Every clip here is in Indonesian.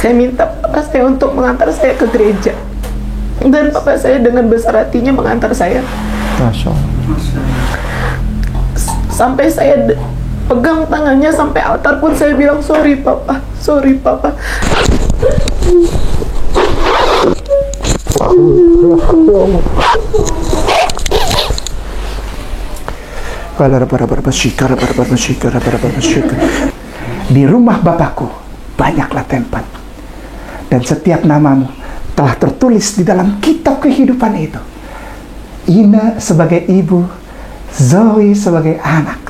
Saya minta papa saya untuk mengantar saya ke gereja, dan papa saya dengan besar hatinya mengantar saya. Masya Allah. Sampai saya pegang tangannya sampai altar pun saya bilang sorry papa, sorry papa. Di rumah Bapakku banyaklah tempat, dan setiap namamu telah tertulis di dalam kitab kehidupan itu. Ina sebagai ibu, Zoe sebagai anak,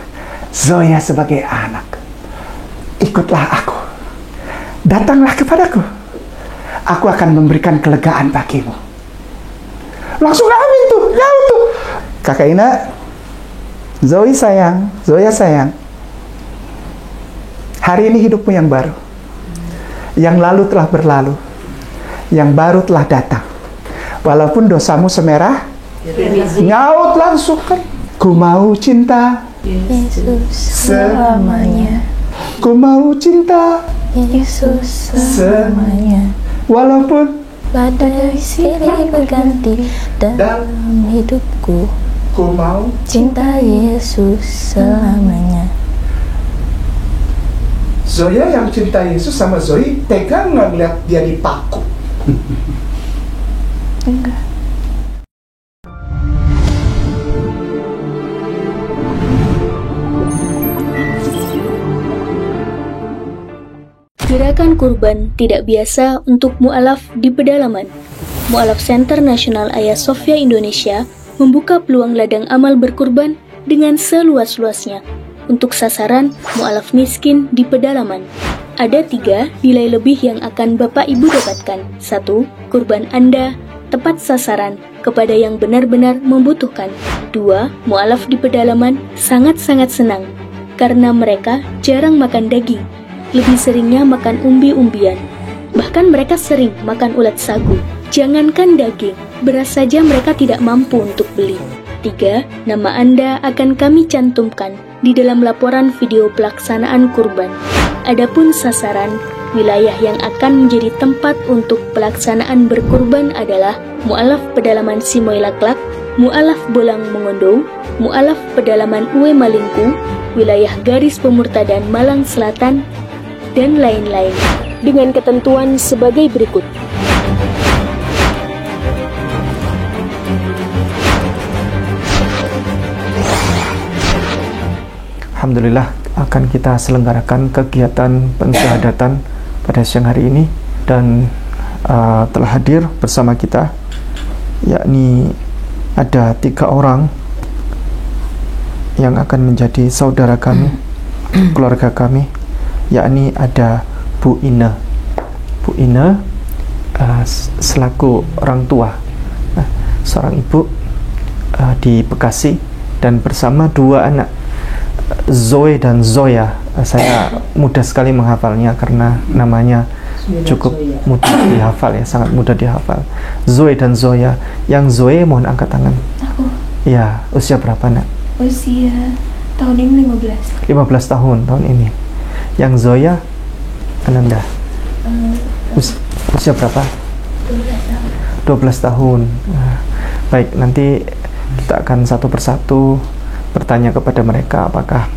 Zoya sebagai anak. Ikutlah aku, datanglah kepadaku, aku akan memberikan kelegaan bagimu. Langsung amin tuh, jauh tuh. Kakak Ina, Zoe sayang, Zoya sayang, hari ini hidupmu yang baru. Yang lalu telah berlalu, yang baru telah datang. Walaupun dosamu semerah, nyaut langsung kan. Ku mau cinta Yesus selamanya. Ku mau cinta Yesus selamanya. Walaupun badai silih berganti dalam hidupku, ku mau cinta Yesus selamanya. Zoya yang cinta Yesus sama Zoe tega nggak ngeliat dia dipaku? Enggak. Gerakan kurban tidak biasa untuk mu'alaf di pedalaman. Mu'alaf Center Nasional Ayah Sofia Indonesia membuka peluang ladang amal berkurban dengan seluas-luasnya untuk sasaran mu'alaf miskin di pedalaman. Ada 3 nilai lebih yang akan Bapak Ibu dapatkan. 1. Kurban Anda tepat sasaran kepada yang benar-benar membutuhkan. 2. Mu'alaf di pedalaman sangat-sangat senang karena mereka jarang makan daging. Lebih seringnya makan umbi-umbian. Bahkan mereka sering makan ulat sagu. Jangankan daging, beras saja mereka tidak mampu untuk beli. 3. Nama Anda akan kami cantumkan di dalam laporan video pelaksanaan kurban. Adapun sasaran, wilayah yang akan menjadi tempat untuk pelaksanaan berkurban adalah Mu'alaf Pedalaman Simoy Laklak, Mu'alaf Bolang Mongondo, Mu'alaf Pedalaman Uwe Malingku, wilayah garis pemurtadan Malang Selatan, dan lain-lain, dengan ketentuan sebagai berikut. Alhamdulillah akan kita selenggarakan kegiatan pensyahadatan pada siang hari ini, dan telah hadir bersama kita yakni ada 3 orang yang akan menjadi saudara kami, keluarga kami, yakni ada Bu Ina. Bu Ina selaku orang tua, seorang ibu di Bekasi, dan bersama 2 anak, Zoe dan Zoya. Saya mudah sekali menghafalnya karena namanya cukup mudah dihafal ya, sangat mudah dihafal. Zoe dan Zoya. Yang Zoe mohon angkat tangan. Aku Ya, usia berapa nak? usia tahun ini 15. 15 tahun tahun ini. Yang Zoya, Ananda, usia berapa? 12 tahun. Nah, baik, nanti kita akan satu persatu bertanya kepada mereka apakah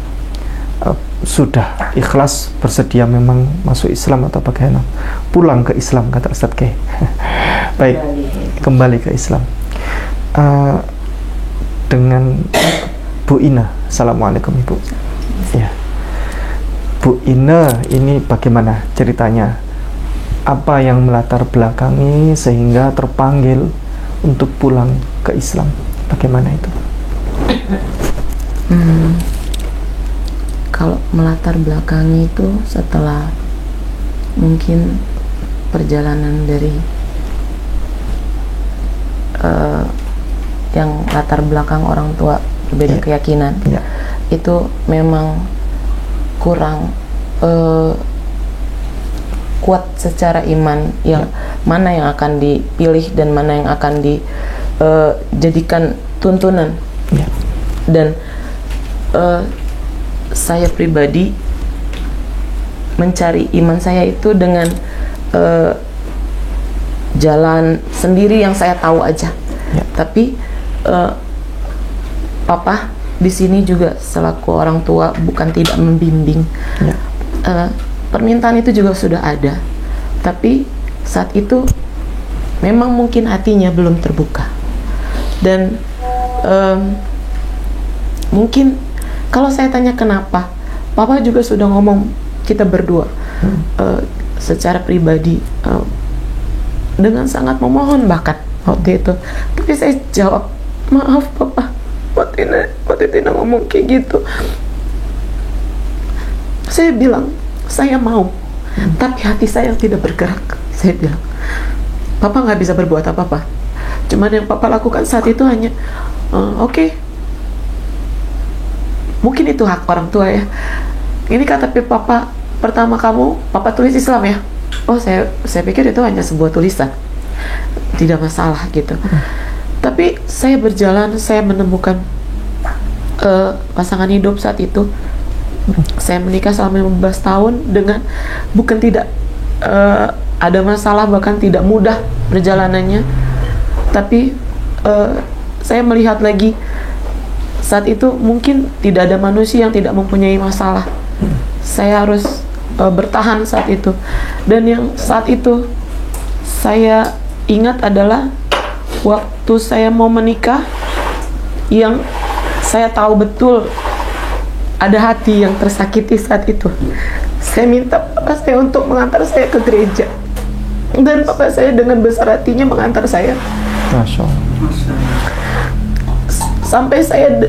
sudah ikhlas bersedia memang masuk Islam atau bagaimana. Pulang ke Islam kata Ustadz K. Baik, kembali ke Islam. Dengan Bu Ina. Assalamualaikum Ibu. Ya. Bu Ina, ini bagaimana ceritanya? Apa yang melatar belakangi sehingga terpanggil untuk pulang ke Islam? Bagaimana itu? Kalau melatar belakangi itu setelah mungkin perjalanan dari yang latar belakang orang tua berbeda keyakinan, itu memang kurang kuat secara iman, yang mana yang akan dipilih dan mana yang akan dijadikan tuntunan. Dan saya pribadi mencari iman saya itu dengan jalan sendiri yang saya tahu aja. Tapi papa di sini juga selaku orang tua bukan tidak membimbing. Permintaan itu juga sudah ada, tapi saat itu memang mungkin hatinya belum terbuka. Dan mungkin kalau saya tanya kenapa, papa juga sudah ngomong kita berdua secara pribadi dengan sangat memohon bahkan waktu itu. Tapi saya jawab, maaf papa, waktu Tina ngomong kayak gitu. Saya bilang, saya mau, tapi hati saya tidak bergerak. Saya bilang, papa nggak bisa berbuat apa-apa. Cuman yang papa lakukan saat itu hanya, oke, mungkin itu hak orang tua ya. Ini KTP papa pertama kamu, papa tulis Islam ya. Oh, saya pikir itu hanya sebuah tulisan, tidak masalah gitu. Tapi saya berjalan, saya menemukan pasangan hidup saat itu. Saya menikah selama 15 tahun dengan bukan tidak ada masalah, bahkan tidak mudah perjalanannya. Tapi saya melihat lagi saat itu mungkin tidak ada manusia yang tidak mempunyai masalah. Saya harus bertahan saat itu. Dan yang saat itu saya ingat adalah waktu saya mau menikah, yang saya tahu betul ada hati yang tersakiti saat itu. Saya minta papa saya untuk mengantar saya ke gereja, dan papa saya dengan besar hatinya mengantar saya. Masya Allah. Sampai saya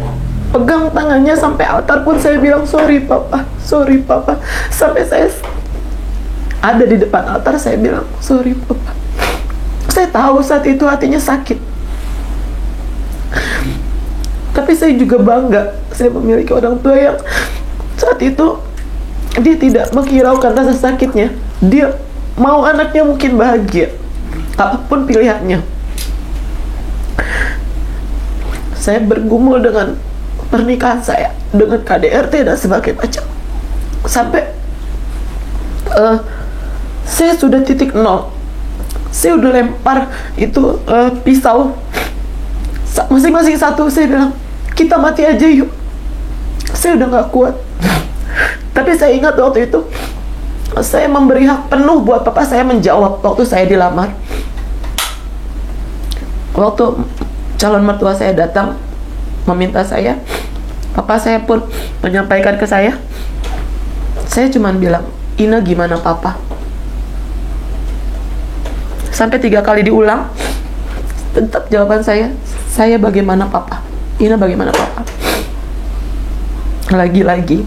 pegang tangannya sampai altar pun saya bilang sorry papa. Sampai saya ada di depan altar, saya bilang sorry papa. Saya tahu saat itu hatinya sakit, tapi saya juga bangga saya memiliki orang tua yang saat itu dia tidak menghiraukan rasa sakitnya. Dia mau anaknya mungkin bahagia apapun pilihannya. Saya bergumul dengan pernikahan saya, dengan KDRT dan sebagainya macam. Sampai saya sudah titik nol. Saya udah lempar itu pisau masing-masing satu. Saya bilang, kita mati aja yuk. Saya udah gak kuat. Tapi saya ingat waktu itu saya memberi hak penuh buat papa saya menjawab waktu saya dilamar. Waktu calon mertua saya datang meminta saya, papa saya pun menyampaikan ke saya cuman bilang, Ina gimana papa? Sampai 3 kali diulang, tetap jawaban saya bagaimana papa? Ina bagaimana papa? Lagi-lagi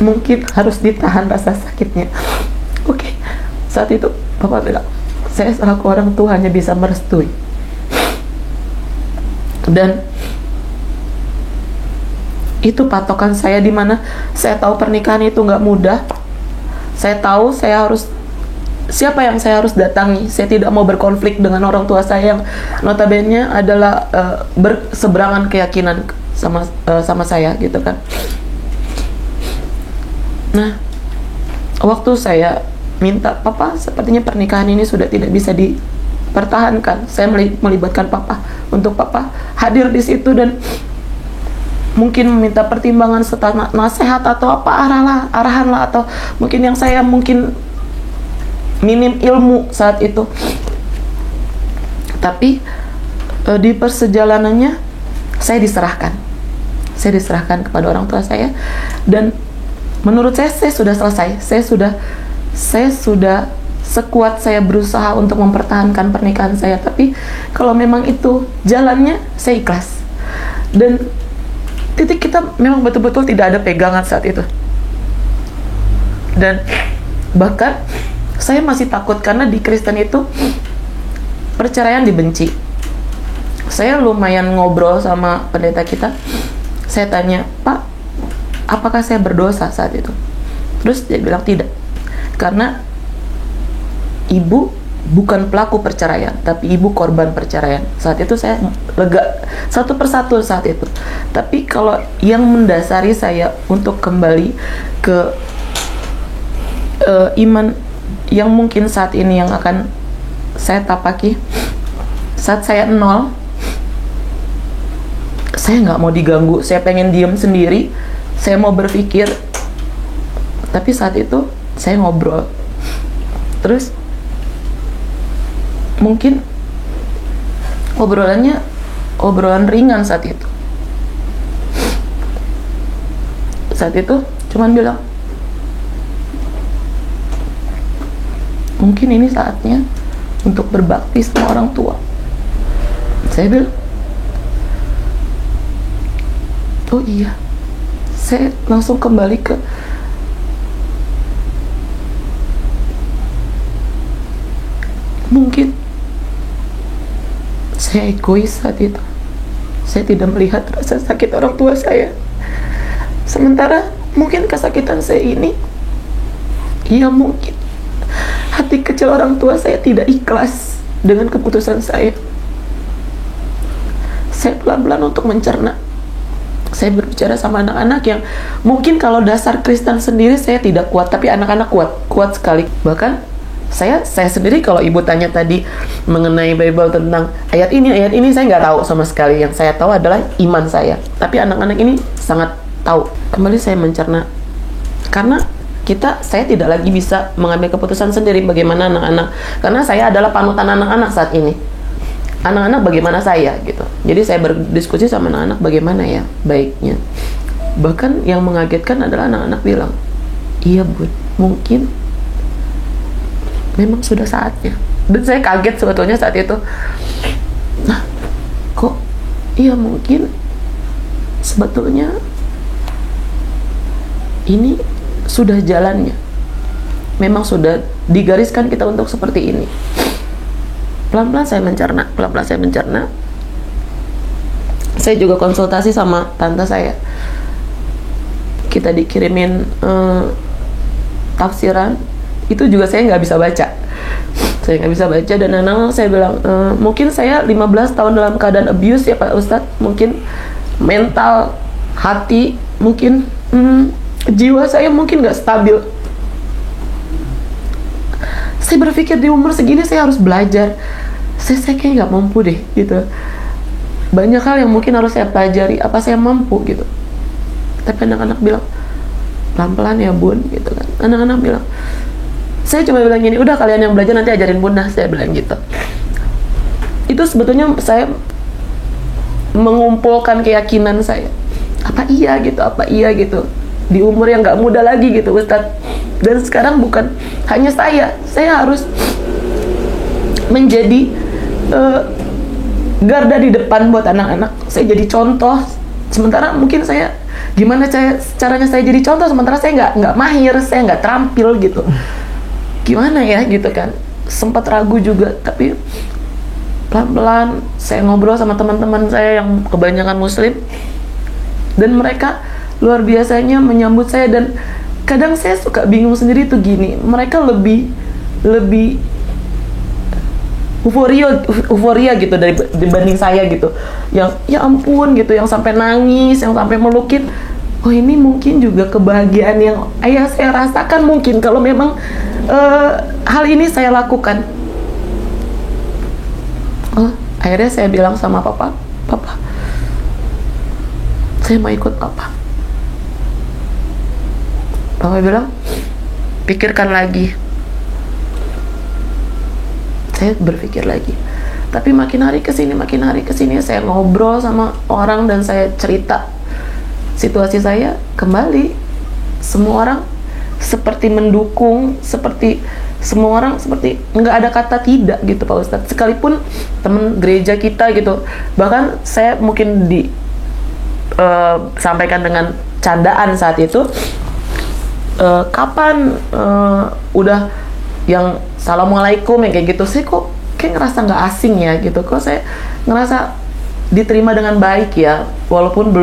mungkin harus ditahan rasa sakitnya. Oke. Saat itu papa bilang, saya selaku orang tua hanya bisa merestui. Dan itu patokan saya, di mana saya tahu pernikahan itu nggak mudah. Saya tahu siapa yang saya harus datangi. Saya tidak mau berkonflik dengan orang tua saya yang notabene adalah berseberangan keyakinan sama saya gitu kan. Nah, waktu saya minta, papa sepertinya pernikahan ini sudah tidak bisa dipertahankan. Saya melibatkan papa untuk papa hadir di situ dan mungkin meminta pertimbangan serta nasihat atau apa arahan lah, atau mungkin yang saya mungkin minim ilmu saat itu. Tapi di persejalanannya saya diserahkan kepada orang tua saya, dan menurut saya sudah selesai. Saya sudah sekuat saya berusaha untuk mempertahankan pernikahan saya. Tapi kalau memang itu jalannya, saya ikhlas. Dan titik kita memang betul-betul tidak ada pegangan saat itu. Dan bahkan saya masih takut karena di Kristen itu perceraian dibenci. Saya lumayan ngobrol sama pendeta kita. Saya tanya, Pak, apakah saya berdosa saat itu? Terus dia bilang tidak, karena ibu bukan pelaku perceraian, tapi ibu korban perceraian. Saat itu saya lega satu persatu saat itu. Tapi kalau yang mendasari saya untuk kembali ke iman yang mungkin saat ini yang akan saya tapaki. Saat saya 0, saya nggak mau diganggu, saya pengen diem sendiri, saya mau berpikir. Tapi saat itu saya ngobrol, terus mungkin obrolan ringan saat itu. Saat itu cuman bilang, mungkin ini saatnya untuk berbakti sama orang tua. Saya bilang, oh iya. Saya langsung kembali ke mungkin saya egois saat itu. Saya tidak melihat rasa sakit orang tua saya. Sementara mungkin kesakitan saya ini, ya mungkin hati kecil orang tua saya tidak ikhlas dengan keputusan saya. Saya pelan-pelan untuk mencerna. Saya berbicara sama anak-anak yang mungkin kalau dasar Kristen sendiri saya tidak kuat, tapi anak-anak kuat sekali. Bahkan saya sendiri kalau ibu tanya tadi mengenai Bible tentang ayat ini saya nggak tahu sama sekali. Yang saya tahu adalah iman saya. Tapi anak-anak ini sangat tahu. Kembali saya mencerna, karena saya tidak lagi bisa mengambil keputusan sendiri bagaimana anak-anak, karena saya adalah panutan anak-anak saat ini. Anak-anak bagaimana saya gitu. Jadi saya berdiskusi sama anak-anak bagaimana ya baiknya. Bahkan yang mengagetkan adalah anak-anak bilang, iya Bun, mungkin memang sudah saatnya. Dan saya kaget sebetulnya saat itu. Nah, kok iya mungkin sebetulnya ini sudah jalannya. Memang sudah digariskan kita untuk seperti ini. Pelan-pelan saya mencerna. Saya juga konsultasi sama tante saya. Kita dikirimin tafsiran. Itu juga saya nggak bisa baca. Dan anak-anak saya bilang, mungkin saya 15 tahun dalam keadaan abuse ya Pak Ustadz. Mungkin mental, hati, mungkin jiwa saya mungkin nggak stabil. Saya berpikir di umur segini saya harus belajar. Saya kayak nggak mampu deh gitu. Banyak hal yang mungkin harus saya pelajari. Apa saya mampu gitu. Tapi anak-anak bilang, pelan-pelan ya Bun gitu kan. Anak-anak bilang, saya cuma bilang gini, udah kalian yang belajar nanti ajarin Bunda. Saya bilang gitu. Itu sebetulnya saya mengumpulkan keyakinan saya. Apa iya gitu. Di umur yang nggak muda lagi gitu Ustadz. Dan sekarang bukan hanya saya harus menjadi garda di depan buat anak-anak. Saya jadi contoh. Sementara mungkin saya gimana caranya saya jadi contoh, sementara saya nggak mahir, saya nggak terampil gitu. Gimana ya gitu kan. Sempat ragu juga, tapi pelan-pelan saya ngobrol sama teman-teman saya yang kebanyakan Muslim, dan mereka luar biasanya menyambut saya. Dan kadang saya suka bingung sendiri tuh gini, mereka lebih euforia gitu dibanding saya gitu, yang ya ampun gitu, yang sampai nangis, yang sampai melukin. Oh ini mungkin juga kebahagiaan yang ayah saya rasakan mungkin kalau memang hal ini saya lakukan. Oh akhirnya saya bilang sama papa, saya mau ikut papa. Papa bilang, pikirkan lagi. Saya berpikir lagi. Tapi makin hari kesini saya ngobrol sama orang dan saya cerita situasi saya. Kembali semua orang seperti mendukung, seperti semua orang seperti nggak ada kata tidak gitu Pak Ustadz. Sekalipun teman gereja kita gitu, bahkan saya mungkin sampaikan dengan candaan saat itu, kapan udah yang assalamualaikum yang kayak gitu, saya kok kayak ngerasa nggak asing ya gitu, kok saya ngerasa diterima dengan baik ya, walaupun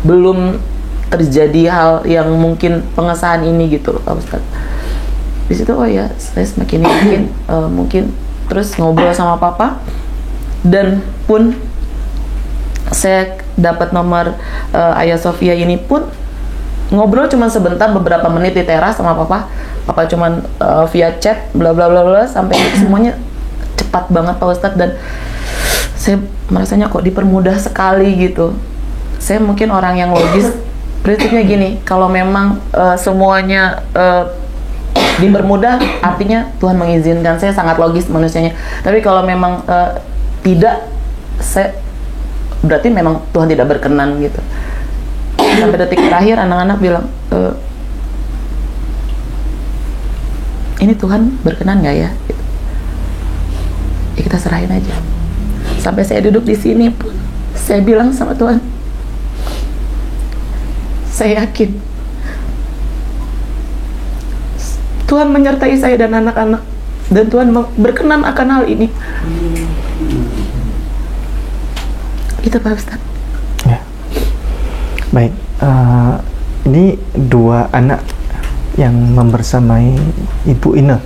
belum terjadi hal yang mungkin pengesahan ini gitu loh Pak Ustadz. Di situ oh ya saya semakin yakin. Mungkin terus ngobrol sama papa, dan pun saya dapat nomor Ayah Sofia ini pun ngobrol cuma sebentar, beberapa menit di teras sama papa. apa cuman via chat bla bla bla bla, sampai semuanya cepat banget Pak Ustadz, dan saya merasanya kok dipermudah sekali gitu. Saya mungkin orang yang logis, prinsipnya gini, kalau memang semuanya dipermudah, artinya Tuhan mengizinkan. Saya sangat logis manusianya. Tapi kalau memang tidak, saya berarti memang Tuhan tidak berkenan gitu. Sampai detik terakhir anak-anak bilang, ini Tuhan berkenan nggak ya? Gitu. Ya kita serahin aja. Sampai saya duduk di sini pun, saya bilang sama Tuhan, saya yakin Tuhan menyertai saya dan anak-anak, dan Tuhan berkenan akan hal ini. Itu Pak Ustadz. Ya. Baik, ini 2 anak yang membersamai Ibu Ina,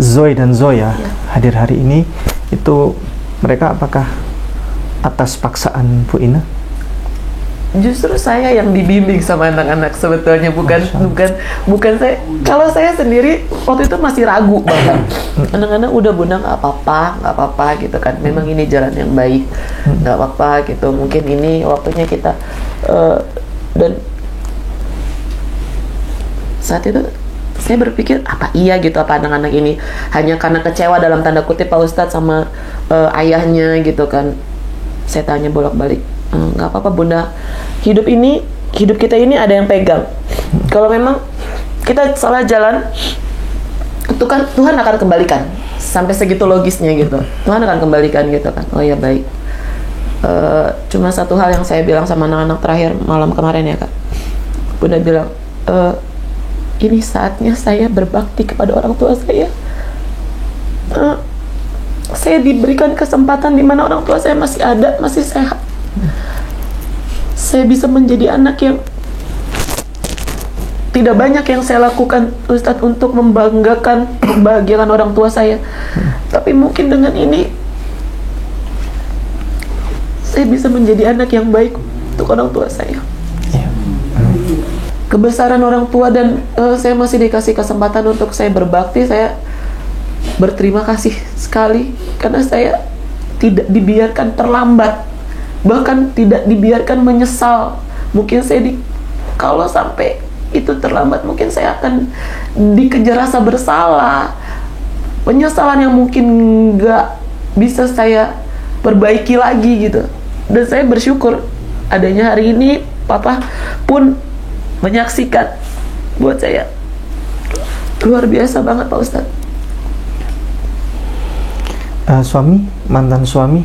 Zoe dan Zoya, hadir hari ini. Itu mereka apakah atas paksaan Bu Ina? Justru saya yang dibimbing sama anak-anak sebetulnya, bukan saya. Kalau saya sendiri waktu itu masih ragu banget. Anak-anak udah, Bunda nggak apa-apa gitu kan. Memang ini jalan yang baik, nggak apa-apa gitu. Mungkin ini waktunya kita dan saat itu saya berpikir apa iya gitu, apa anak-anak ini hanya karena kecewa dalam tanda kutip Pak Ustadz sama ayahnya gitu kan. Saya tanya bolak-balik, nggak apa-apa Bunda, hidup kita ini ada yang pegang. Kalau memang kita salah jalan, itu kan Tuhan akan kembalikan. Sampai segitu logisnya gitu, Tuhan akan kembalikan gitu kan. Oh ya baik. Cuma satu hal yang saya bilang sama anak-anak terakhir malam kemarin ya Kak, Bunda bilang, ini saatnya saya berbakti kepada orang tua saya. Saya diberikan kesempatan di mana orang tua saya masih ada, masih sehat. Saya bisa menjadi anak yang tidak banyak yang saya lakukan Ustadz untuk membanggakan, membahagiakan orang tua saya. Tapi mungkin dengan ini saya bisa menjadi anak yang baik untuk orang tua saya. Kebesaran orang tua, dan saya masih dikasih kesempatan untuk saya berbakti. Saya berterima kasih sekali karena saya tidak dibiarkan terlambat, bahkan tidak dibiarkan menyesal. Mungkin saya kalau sampai itu terlambat, mungkin saya akan dikejar rasa bersalah, penyesalan yang mungkin nggak bisa saya perbaiki lagi gitu. Dan saya bersyukur adanya hari ini, Papa pun menyaksikan. Buat saya luar biasa banget Pak Ustadz. Suami, mantan suami,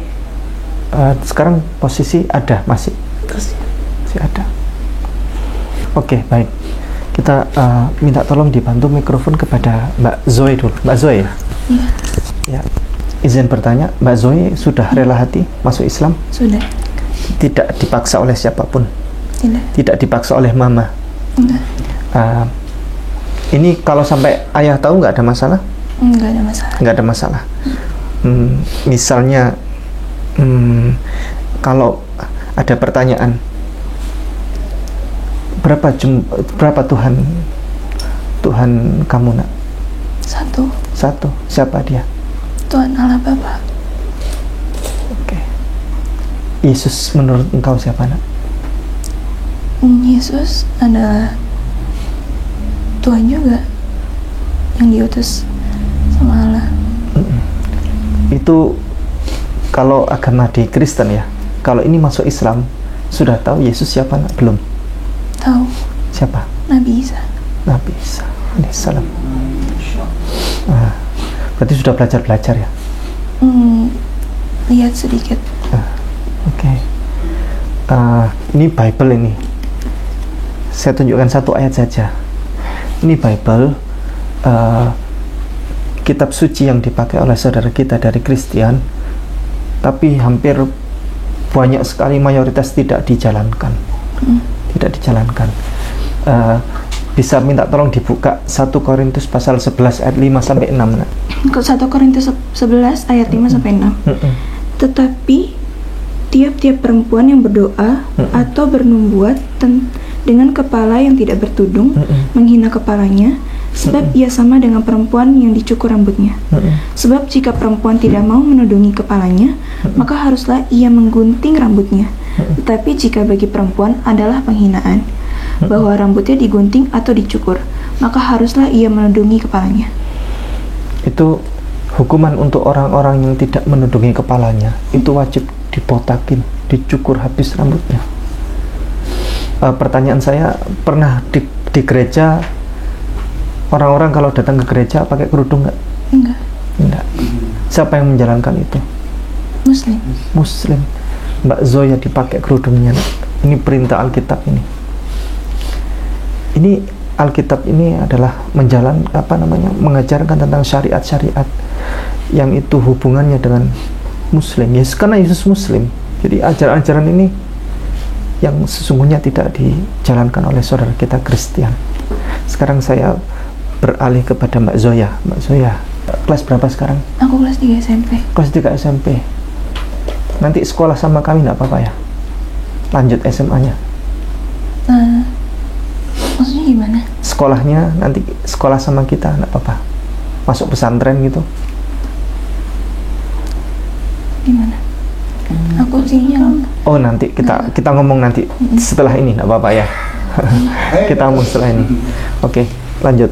sekarang posisi ada, masih ada. Oke, baik. Kita minta tolong dibantu mikrofon kepada Mbak Zoe dulu. Mbak Zoe ya? Iya. Ya. Izin bertanya, Mbak Zoe sudah rela hati masuk Islam? Sudah. Tidak dipaksa oleh siapapun? Tidak dipaksa oleh mama? Enggak. Ini kalau sampai ayah tahu nggak ada masalah? Nggak ada masalah. Nggak ada masalah. Misalnya kalau ada pertanyaan, berapa Tuhan kamu nak? Satu. Siapa dia? Tuhan Allah Bapa. Oke. Yesus menurut engkau siapa nak? Yesus adalah Tuhan juga, yang diutus sama Allah. Itu kalau agama di Kristen ya. Kalau ini masuk Islam, sudah tahu Yesus siapa nak? Belum? Tahu. Siapa? Nabi Isa. Nabi Isa alaihissalam. Berarti sudah belajar ya? Lihat sedikit. Oke. Ini Bible ini. Saya tunjukkan satu ayat saja. Ini Bible, kitab suci yang dipakai oleh saudara kita dari Kristen, tapi hampir banyak sekali mayoritas tidak dijalankan. Tidak dijalankan. Bisa minta tolong dibuka 1 Korintus pasal 11 ayat 5 sampai 6. Nah. 1 Korintus 11 ayat 5 sampai 6. Tetapi tiap-tiap perempuan yang berdoa atau bernumbuat dengan kepala yang tidak bertudung menghina kepalanya sebab ia sama dengan perempuan yang dicukur rambutnya. Sebab jika perempuan tidak mau menudungi kepalanya, maka haruslah ia menggunting rambutnya. Tetapi jika bagi perempuan adalah penghinaan bahwa rambutnya digunting atau dicukur, maka haruslah ia menudungi kepalanya. Itu hukuman untuk orang-orang yang tidak menudungi kepalanya. Itu wajib dibotakin, dicukur habis rambutnya. Pertanyaan saya, pernah di gereja orang-orang kalau datang ke gereja pakai kerudung nggak? Enggak. Siapa yang menjalankan itu? Muslim. Mbak Zoya dipakai kerudungnya. Ini perintah Alkitab ini. Ini Alkitab ini adalah mengajarkan tentang syariat-syariat yang itu hubungannya dengan Muslim. Karena Yesus Muslim. Jadi ajaran-ajaran ini yang sesungguhnya tidak dijalankan oleh saudara kita Kristen. Sekarang saya beralih kepada Mbak Zoya. Mbak Zoya, kelas berapa sekarang? Aku kelas 3 SMP. Kelas 3 SMP. Nanti sekolah sama kami nggak apa-apa ya? Lanjut SMA-nya. Maksudnya gimana? Sekolahnya nanti sekolah sama kita nggak apa-apa? Masuk pesantren gitu? Gimana? Aku sih yang... Oh, nanti kita ngomong nanti setelah ini nggak apa-apa ya? Kita ngomong setelah ini. Oke. Lanjut,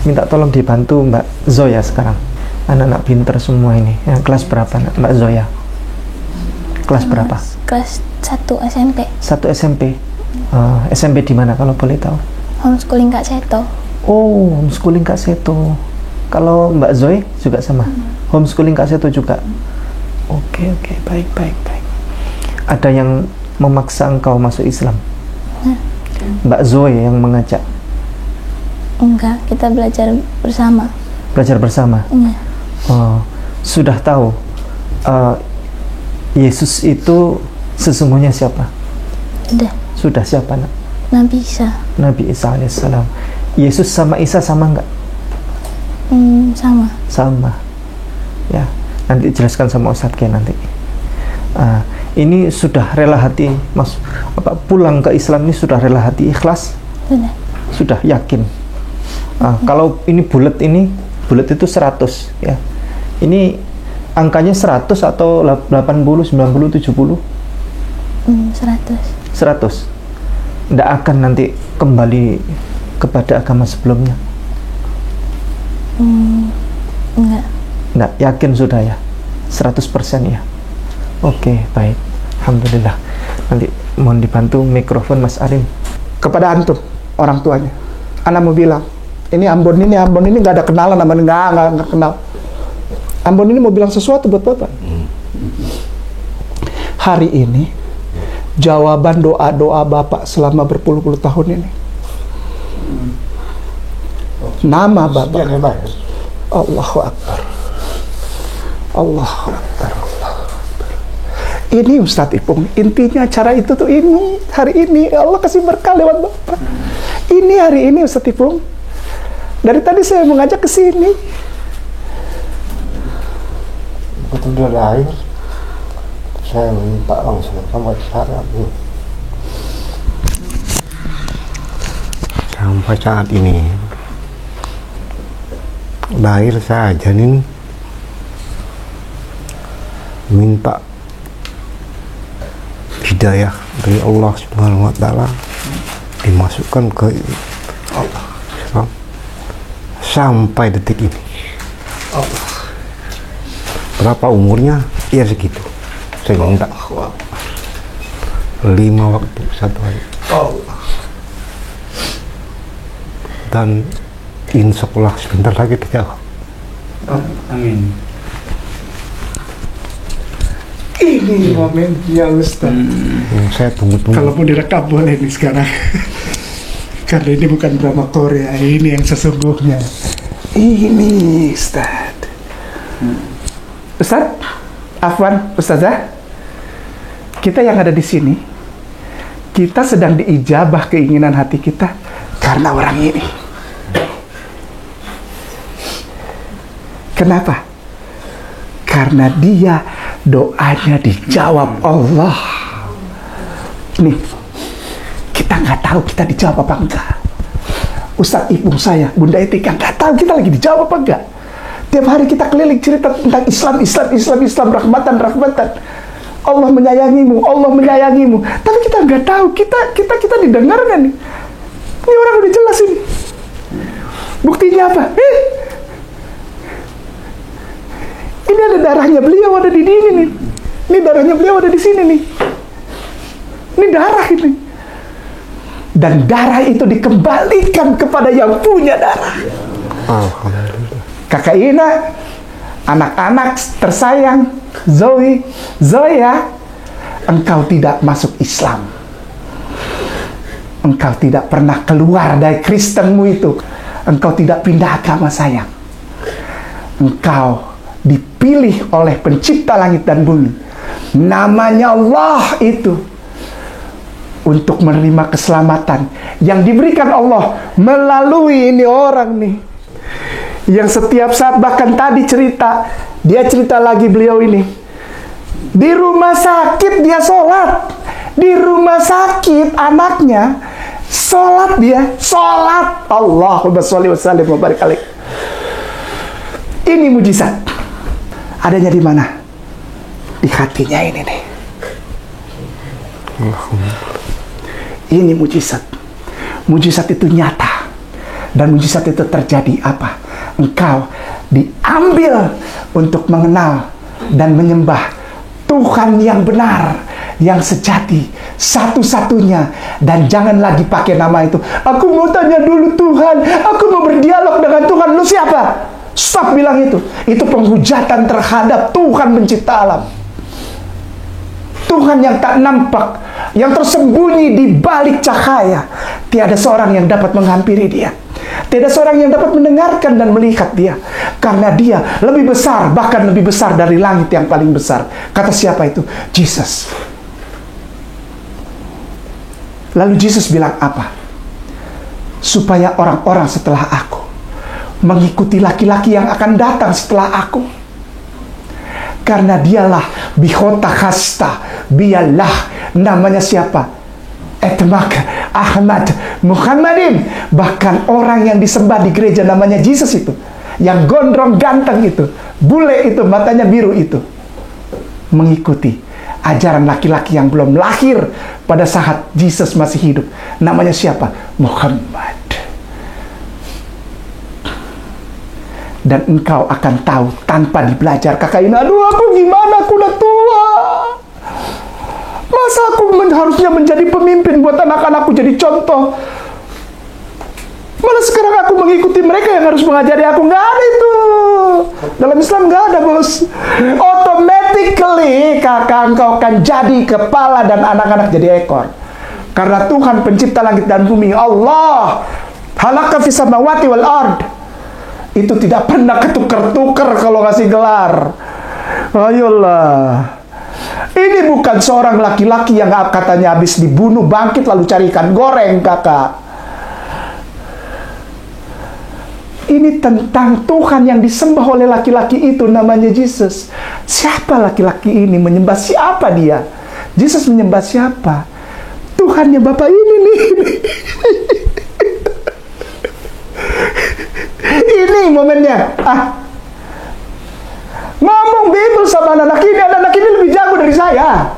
minta tolong dibantu Mbak Zoya sekarang. Anak-anak pinter semua ini. Kelas berapa Mbak Zoya? Kelas berapa? Kelas 1 SMP. 1 SMP. SMP di mana kalau boleh tahu? Homeschooling Kak Seto. Oh, homeschooling Kak Seto. Kalau Mbak Zoe juga sama? Homeschooling Kak Seto juga? Oke, baik. Ada yang memaksa engkau masuk Islam? Mbak Zoe yang mengajak? Enggak, kita belajar bersama. Belajar bersama? Iya. Oh, sudah tahu Yesus itu sesungguhnya siapa? Sudah siapa nak? Nabi Isa. Nabi Isa alaihissalam. Yesus sama Isa sama enggak? Sama. Ya, nanti jelaskan sama Ustadz Ken nanti. Ini sudah rela hati, pulang ke Islam ini sudah rela hati, ikhlas? Sudah yakin. Kalau ini bulat itu 100 ya. Ini angkanya 100 atau 80, 90, 70? 100. Nggak akan nanti kembali kepada agama sebelumnya? Nggak, yakin sudah ya? 100% ya? Oke, baik. Alhamdulillah. Nanti mohon dibantu mikrofon Mas Arim. Kepada antum, orang tuanya. Anak mau bilang, ini Ambon ini nggak ada kenalan sama nggak kenal. Ambon ini mau bilang sesuatu buat Bapak. Hari ini jawaban doa-doa Bapak selama berpuluh-puluh tahun ini. Nama Bapak. Allahu Akbar. Allahu Akbar. Ini Ustadz Ipung, intinya acara itu tuh ini, hari ini Allah kasih berkah lewat Bapak. Ini hari ini Ustadz Ipung. Dari tadi saya mengajak ke sini. Betul udah air. Saya minta langsung sama cara bu. Sampai saat ini lahir saya janin minta hidayah dari Allah Subhanahu wa Ta'ala, dimasukkan ke Allah sampai detik ini. Allah. Berapa umurnya? Ya segitu. Saya minta 5 waktu 1 hari. Allah. Dan insya Allah sebentar lagi dijawab. Amin. Ini momennya Ustaz. Saya tunggu-tunggu. Kalau mau direkam boleh nih sekarang. Karena ini bukan drama Korea, ini yang sesungguhnya. Ini Ustaz. Ustaz, Afwan, Ustazah, kita yang ada di sini, kita sedang diijabah keinginan hati kita karena orang ini. Kenapa? Karena dia doanya dijawab Allah. Nih, kita nggak tahu kita dijawab apa enggak. Ustadz Ipung saya, Bunda Etika, nggak tahu kita lagi dijawab apa enggak. Tiap hari kita keliling cerita tentang Islam, rahmatan. Allah menyayangimu. Tapi kita nggak tahu, kita didengar nggak nih? Ini orang udah jelas ini. Buktinya apa? Ini ada darahnya beliau ada di sini nih. Ini darahnya beliau ada di sini nih. Ini darah ini. Dan darah itu dikembalikan kepada yang punya darah. Alhamdulillah. Kakak Ina, anak-anak tersayang, Zoya, engkau tidak masuk Islam. Engkau tidak pernah keluar dari Kristenmu itu. Engkau tidak pindah agama, sayang. Engkau dipilih oleh pencipta langit dan bumi. Namanya Allah itu. Untuk menerima keselamatan yang diberikan Allah melalui ini orang nih. Yang setiap saat, bahkan tadi dia cerita lagi beliau ini. Di rumah sakit dia sholat. Di rumah sakit anaknya sholat dia. Sholat. Allahumma sholli wa sallim wa barik alaih. Ini mujizat. Adanya di mana? Di hatinya ini nih. Ini mujizat. Mujizat itu nyata. Dan mujizat itu terjadi apa? Engkau diambil untuk mengenal dan menyembah Tuhan yang benar, yang sejati, satu-satunya. Dan jangan lagi pakai nama itu. Aku mau tanya dulu Tuhan, aku mau berdialog dengan Tuhan. Lu siapa? Stop bilang itu. Itu penghujatan terhadap Tuhan pencipta alam. Tuhan yang tak nampak, yang tersembunyi di balik cahaya. Tiada seorang yang dapat menghampiri dia. Tiada seorang yang dapat mendengarkan dan melihat dia. Karena dia lebih besar, bahkan lebih besar dari langit yang paling besar. Kata siapa itu? Jesus. Lalu Jesus bilang apa? Supaya orang-orang setelah aku mengikuti laki-laki yang akan datang setelah aku. Karena dialah bihota khasta, biarlah namanya siapa? Etmak Ahmad Muhammadin. Bahkan orang yang disembah di gereja namanya Jesus itu, yang gondrong ganteng itu, bule itu, matanya biru itu, mengikuti ajaran laki-laki yang belum lahir pada saat Jesus masih hidup. Namanya siapa? Muhammad. Dan engkau akan tahu tanpa dibelajar. Kakak ini, aduh aku gimana, aku udah tua. Masa aku harusnya menjadi pemimpin buat anak-anakku, jadi contoh. Malah sekarang aku mengikuti mereka yang harus mengajari aku. Nggak ada itu. Dalam Islam nggak ada, bos. Automatically kakak engkau akan jadi kepala dan anak-anak jadi ekor. Karena Tuhan pencipta langit dan bumi, Allah, halaka fis samawati wal ard, itu tidak pernah ketukar-tukar kalau ngasih gelar. Ayolah. Ini bukan seorang laki-laki yang katanya habis dibunuh, bangkit lalu cari ikan goreng, kakak. Ini tentang Tuhan yang disembah oleh laki-laki itu, namanya Jesus. Siapa laki-laki ini? Menyembah siapa dia? Jesus menyembah siapa? Tuhannya Bapak ini nih. Ini momennya. Ngomong Bible sama anak ini lebih jago dari saya.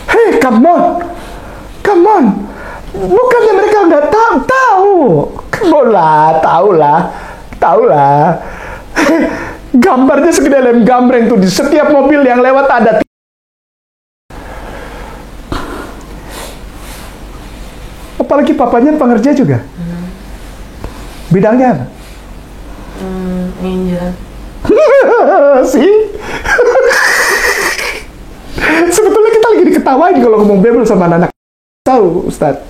Hey, come on. Bukannya mereka nggak tahu. Tahu lah. Gambarnya segede lem gambreng tuh, di setiap mobil yang lewat ada. Apalagi papanya pengerja juga. Bidangnya apa? Angel. Sih. Sebetulnya kita lagi diketawain kalau ngomong Bible sama anak. Tahu, Ustadz.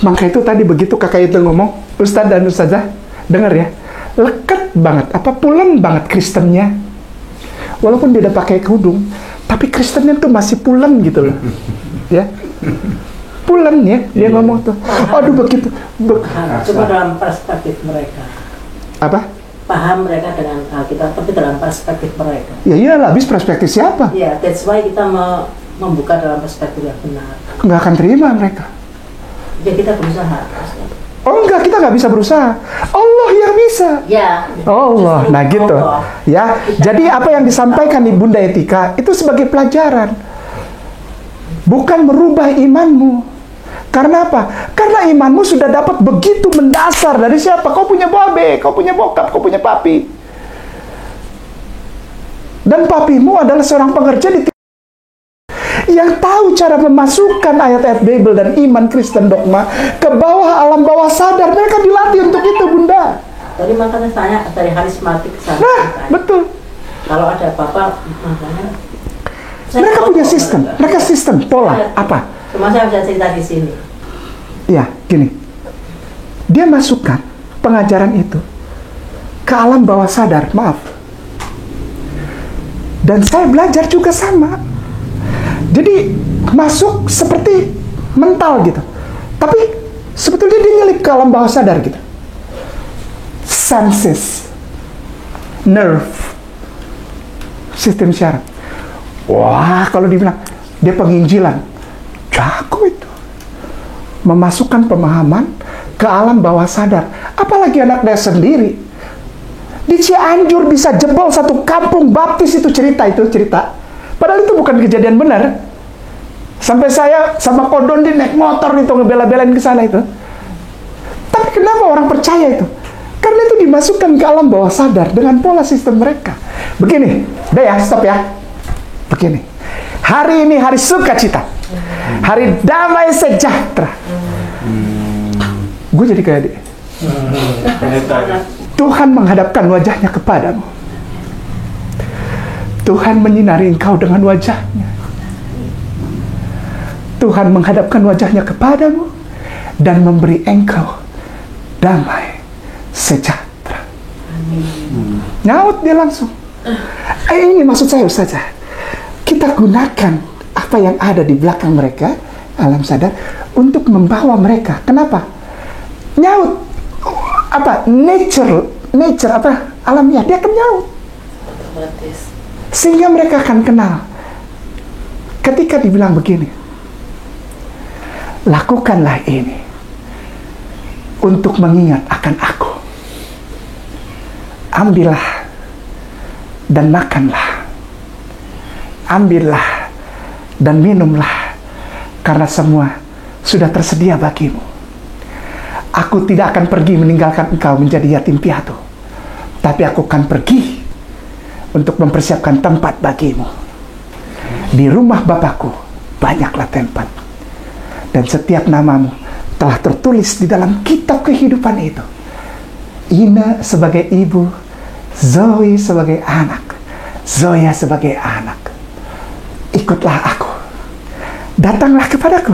Maka itu tadi begitu kakak itu ngomong, Ustadz dan Ustazah, dengar ya, leket banget, pulen banget Kristennya. Walaupun dia udah pakai kerudung, tapi Kristennya tuh masih pulen gitu loh. Ya. Pulen ya, dia ngomong tuh. Aduh begitu. Coba dalam perspektif mereka. Apa? paham mereka dengan Alkitab, tapi dalam perspektif mereka. Ya iyalah, habis perspektif siapa? Ya, that's why kita membuka dalam perspektif yang benar. Nggak akan terima mereka. Ya kita berusaha. Oh enggak, kita nggak bisa berusaha. Allah yang bisa. Ya. Allah, nah gitu. Allah. Ya, jadi apa yang disampaikan di Bunda Etika itu sebagai pelajaran. Bukan merubah imanmu. Karena apa? Karena imanmu sudah dapat begitu mendasar dari siapa? Kau punya babe, kau punya bokap, kau punya papi. Dan papimu adalah seorang pengerja di yang tahu cara memasukkan ayat-ayat Bible dan iman Kristen dogma ke bawah alam bawah sadar. Mereka dilatih untuk itu, Bunda. Jadi makanya tanya dari karismatik ke sana. Nah, betul. Kalau ada apa-apa, makanya Mereka punya sistem. Mereka sistem, pola. Apa? Cuma saya bisa cerita di sini. Ya, gini. Dia masukkan pengajaran itu ke alam bawah sadar. Maaf. Dan saya belajar juga sama. Jadi masuk seperti mental gitu. Tapi sebetulnya dia nyelip ke alam bawah sadar gitu. Senses, nerve, sistem syaraf. Wah, kalau dibilang dia penginjilan, jago itu. Memasukkan pemahaman ke alam bawah sadar. Apalagi anak dia sendiri. Di Cianjur bisa jebol satu kampung baptis itu cerita. Padahal itu bukan kejadian benar. Sampai saya sama Kodon di naik motor itu ngebela-belain ke sana itu. Tapi kenapa orang percaya itu? Karena itu dimasukkan ke alam bawah sadar dengan pola sistem mereka. Begini, udah ya, stop ya. Begini. Hari ini hari sukacita. Hari damai sejahtera. Gue jadi kayak dia. Tuhan menghadapkan wajahnya kepadamu. Tuhan menyinari engkau dengan wajahnya. Tuhan menghadapkan wajahnya kepadamu dan memberi engkau damai sejahtera. Nyaut dia langsung. Ini maksud saya Ustazah. Kita gunakan apa yang ada di belakang mereka, alam sadar, untuk membawa mereka. Kenapa? Nyaut. Apa? Nature apa? Alamiah. Dia akan nyaut. Sehingga mereka akan kenal. Ketika dibilang begini, lakukanlah ini untuk mengingat akan aku. Ambillah dan makanlah. Ambillah dan minumlah, karena semua sudah tersedia bagimu. Aku tidak akan pergi meninggalkan engkau menjadi yatim piatu, tapi aku akan pergi untuk mempersiapkan tempat bagimu. Di rumah Bapakku banyaklah tempat, dan setiap namamu telah tertulis di dalam kitab kehidupan itu. Ina sebagai ibu, Zoe sebagai anak, Zoya sebagai anak. Ikutlah aku, datanglah kepadaku,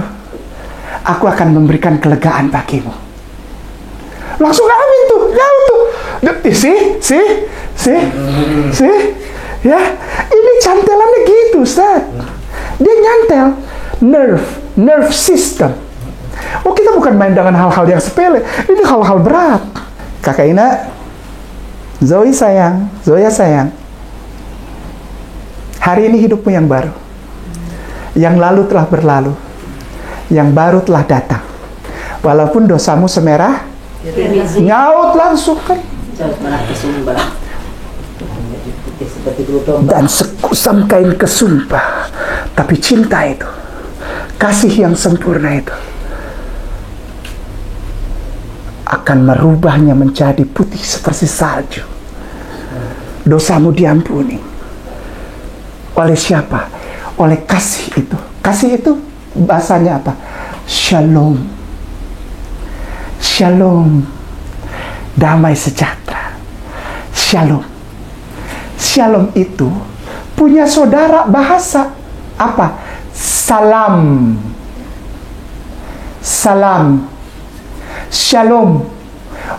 aku akan memberikan kelegaan bagimu. Langsung amin tuh, jauh tuh. See, ya, ini cantelannya gitu, Ustaz. Dia nyantel nerve system. Oh, kita bukan main dengan hal-hal yang sepele, ini hal-hal berat. Kakak Ina, Zoe sayang, Zoya sayang. Hari ini hidupmu yang baru. Yang lalu telah berlalu, yang baru telah datang. Walaupun dosamu semerah, nyaut langsung kan. Dan sekusam kain kesumpah. Tapi cinta itu, kasih yang sempurna itu, akan merubahnya menjadi putih seperti salju. Dosamu diampuni. Oleh siapa? Oleh kasih itu. Kasih itu bahasanya apa? Shalom. Shalom. Damai sejahtera. Shalom. Shalom itu punya saudara bahasa apa? Salam. Salam. Shalom.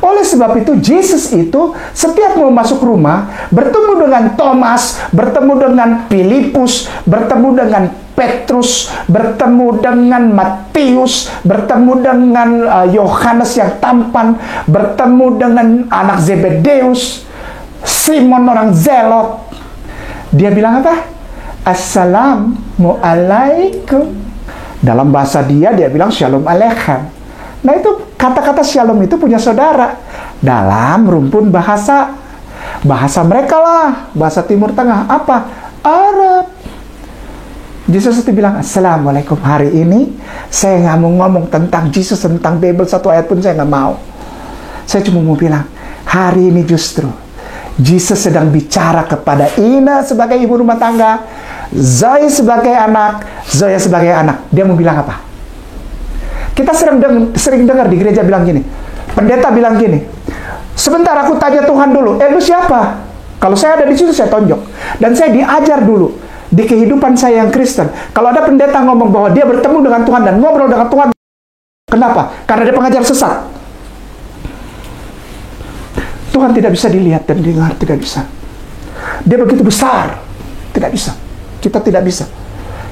Oleh sebab itu, Yesus itu setiap mau masuk rumah, bertemu dengan Thomas, bertemu dengan Filipus, bertemu dengan Petrus, bertemu dengan Matius, bertemu dengan Yohanes yang tampan, bertemu dengan anak Zebedeus, Simon orang Zelot. Dia bilang apa? Assalamualaikum. Dalam bahasa dia bilang shalom aleichem. Nah itu kata-kata shalom itu punya saudara dalam rumpun bahasa mereka lah, bahasa Timur Tengah. Apa? Arab. Yesus itu bilang, Assalamualaikum. Hari ini saya nggak mau ngomong tentang Yesus, tentang Bible, satu ayat pun saya nggak mau. Saya cuma mau bilang, hari ini justru Yesus sedang bicara kepada Ina sebagai ibu rumah tangga, Zoe sebagai anak, Zoya sebagai anak. Dia mau bilang apa? Kita sering dengar di gereja bilang gini, pendeta bilang gini, sebentar aku tanya Tuhan dulu, lu siapa? Kalau saya ada di situ saya tonjok. Dan saya diajar dulu di kehidupan saya yang Kristen. Kalau ada pendeta ngomong bahwa dia bertemu dengan Tuhan dan ngobrol dengan Tuhan, kenapa? Karena dia pengajar sesat. Tuhan tidak bisa dilihat dan dengar, tidak bisa. Dia begitu besar, tidak bisa. Kita tidak bisa.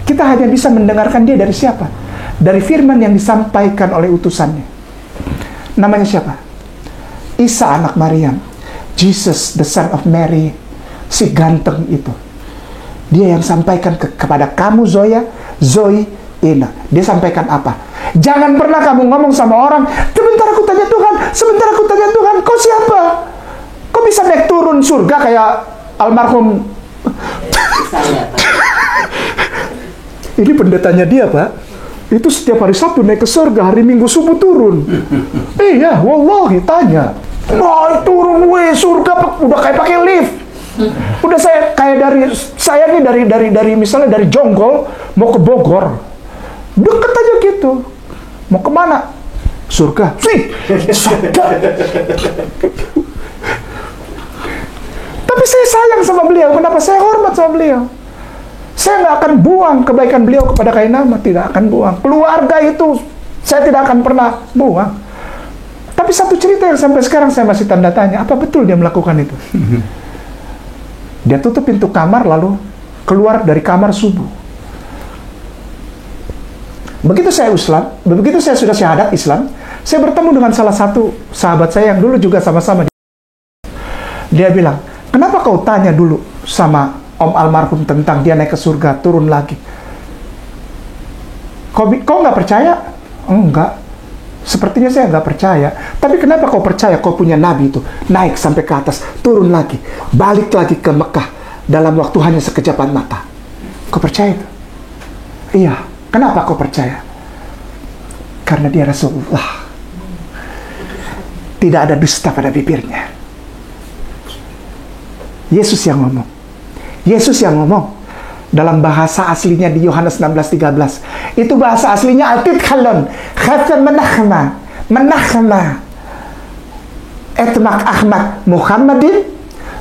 Kita hanya bisa mendengarkan dia dari siapa? Dari firman yang disampaikan oleh utusannya. Namanya siapa? Isa anak Maryam. Jesus, the son of Mary. Si ganteng itu. Dia yang sampaikan kepada kamu Zoya, Zoe, Ina. Dia sampaikan apa? Jangan pernah kamu ngomong sama orang, sebentar aku tanya Tuhan, sebentar aku tanya Tuhan, kau siapa? Kau bisa naik turun surga kayak almarhum? Ini pendetanya dia, Pak. Itu setiap hari Sabtu naik ke surga, hari Minggu subuh turun. Iya, wallahi tanya. Wah, turun surga udah kayak pakai lift. Udah saya kayak dari misalnya dari Jonggol mau ke Bogor, deket aja gitu. Mau kemana? Surga. Surga. Tapi saya sayang sama beliau. Kenapa? Saya hormat sama beliau. Saya nggak akan buang kebaikan beliau kepada Kainama, tidak akan buang. Keluarga itu saya tidak akan pernah buang. Tapi satu cerita yang sampai sekarang saya masih tanda tanya, apa betul dia melakukan itu? Dia tutup pintu kamar lalu keluar dari kamar subuh. Begitu saya sudah syahadat Islam, saya bertemu dengan salah satu sahabat saya yang dulu juga sama-sama. Dia bilang, kenapa kau tanya dulu sama Om almarhum tentang dia naik ke surga, turun lagi? Kau nggak percaya? Enggak. Sepertinya saya nggak percaya. Tapi kenapa kau percaya kau punya nabi itu? Naik sampai ke atas, turun lagi, balik lagi ke Mekah dalam waktu hanya sekejapan mata. Kau percaya itu? Iya. Kenapa kau percaya? Karena dia Rasulullah. Tidak ada dusta pada bibirnya. Yesus yang ngomong. Yesus yang ngomong. Dalam bahasa aslinya di Yohanes 16:13. Itu bahasa aslinya Al-Tidkhalon. Khata menakhma. Etmak Ahmad Muhammadin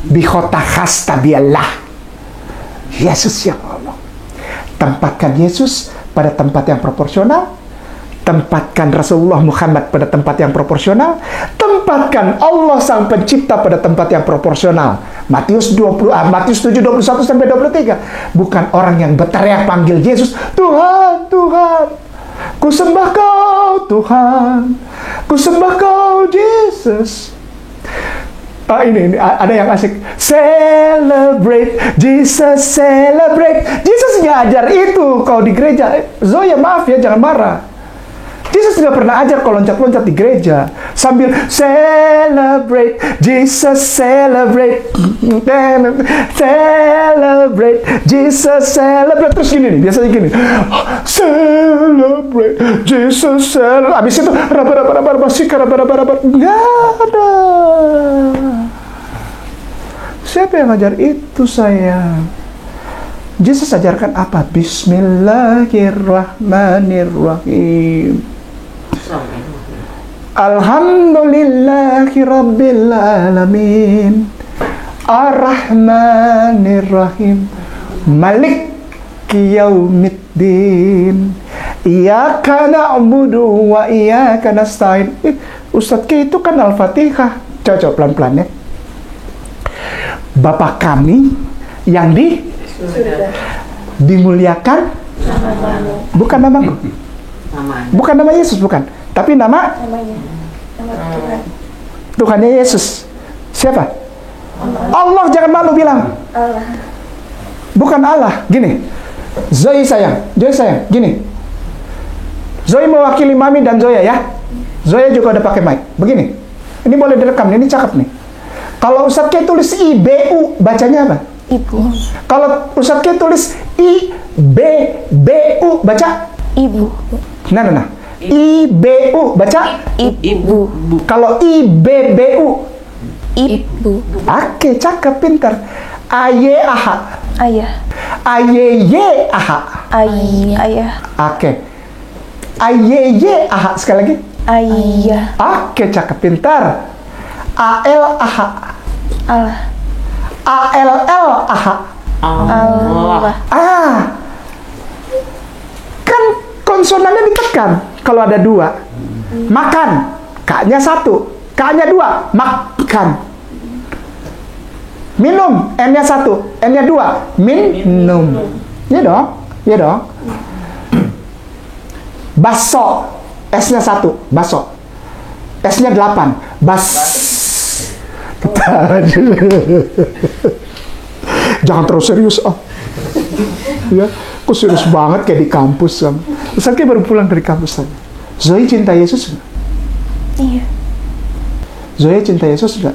bikhota khasta biallah. Yesus yang ngomong. Tempatkan Yesus pada tempat yang proporsional. Tempatkan Rasulullah Muhammad pada tempat yang proporsional. Tempatkan Allah Sang Pencipta pada tempat yang proporsional. Matius 7:21-23. Bukan orang yang berteriak panggil Yesus, Tuhan, Tuhan, ku sembah kau Tuhan, ku sembah kau Yesus. Ini ada yang asik. Celebrate Jesus, celebrate. Jesus ngajar itu kalau di gereja. Zoya maaf ya, jangan marah. Jesus tidak pernah ajar kau loncat-loncat di gereja sambil celebrate Jesus, celebrate, celebrate Jesus, celebrate. Terus gini nih, biasanya gini, celebrate Jesus, celebrate. Abis itu raba-raba sikar, raba-raba. Nggak ada. Siapa yang ngajar itu sayang? Jesus ajarkan apa? Bismillahirrahmanirrahim. Alhamdulillahi Rabbil Alamin, Ar-Rahmanir-Rahim, Malik Yaumiddin, Iyaka na'budu wa iyaka nasta'in. Ustadz Ki, itu kan Al-Fatihah. Coba pelan-pelan ya. Bapa kami yang di dimuliakan bukan namaku. Bukan nama Yesus, bukan. Tapi namanya Tuhannya Yesus. Siapa? Allah, jangan malu bilang. Bukan Allah. Gini, Zoe sayang, gini. Zoe mewakili Mami dan Zoya ya. Zoya juga udah pakai mic. Begini, ini boleh direkam, ini cakep nih. Kalau Ustadz K tulis IBU, bacanya apa? Ibu. Kalau Ustadz K tulis IBBU, baca? Ibu. Nah. IBU, baca? Ibu. Kalau IBBU? Ibu. Oke, cakep, pintar. AYAH. Ayah. AYYAH. Ayah. Oke. AYYAH, sekali lagi. Ayah. Oke, cakep, pintar. ALAH. Allah. ALLAH. Allah. Kan konsonannya ditekan. Kalau ada dua, makan, K-nya 1, K-nya 2, makan. Minum, N-nya 1, N-nya 2, minum. Iya dong. Baso, S-nya 1, baso. S-nya 8, bas. Jangan terlalu serius, ya, kok serius banget kayak di kampus kan. Ustadz baru pulang dari kampus tadi. Zoe cinta Yesus nggak? Iya. Zoe cinta Yesus nggak?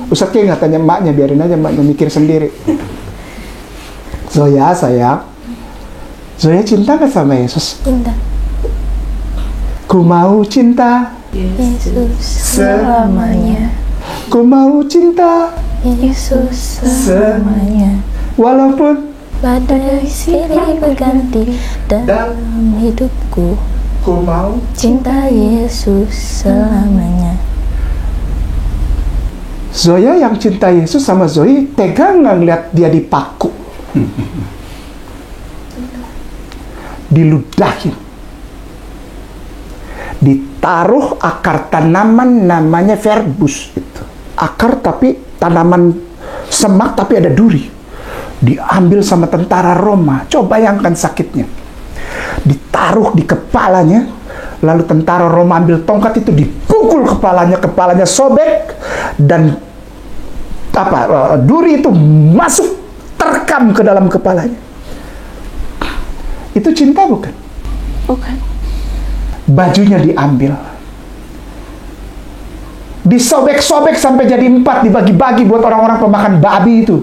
Ustadz nggak tanya emaknya, biarin aja emaknya mikir sendiri. Zoya sayang, Zoe cinta nggak sama Yesus? Cinta. Ku mau cinta Yesus Selamanya. Ku mau cinta Yesus selamanya. walaupun Badai silih berganti dalam hidupku. ku mau. Cinta Yesus selamanya. Zoya yang cinta Yesus sama Zoe tega nggak ngeliat dia dipaku, diludahin, ditaruh akar tanaman namanya verbus itu. Akar tapi tanaman semak tapi ada duri. Diambil sama tentara Roma. Coba bayangkan sakitnya. Ditaruh di kepalanya, lalu tentara Roma ambil tongkat itu dipukul kepalanya sobek, dan duri itu masuk terkam ke dalam kepalanya. Itu cinta bukan? Bukan. Bajunya diambil, disobek-sobek sampai jadi 4, dibagi-bagi buat orang-orang pemakan babi itu,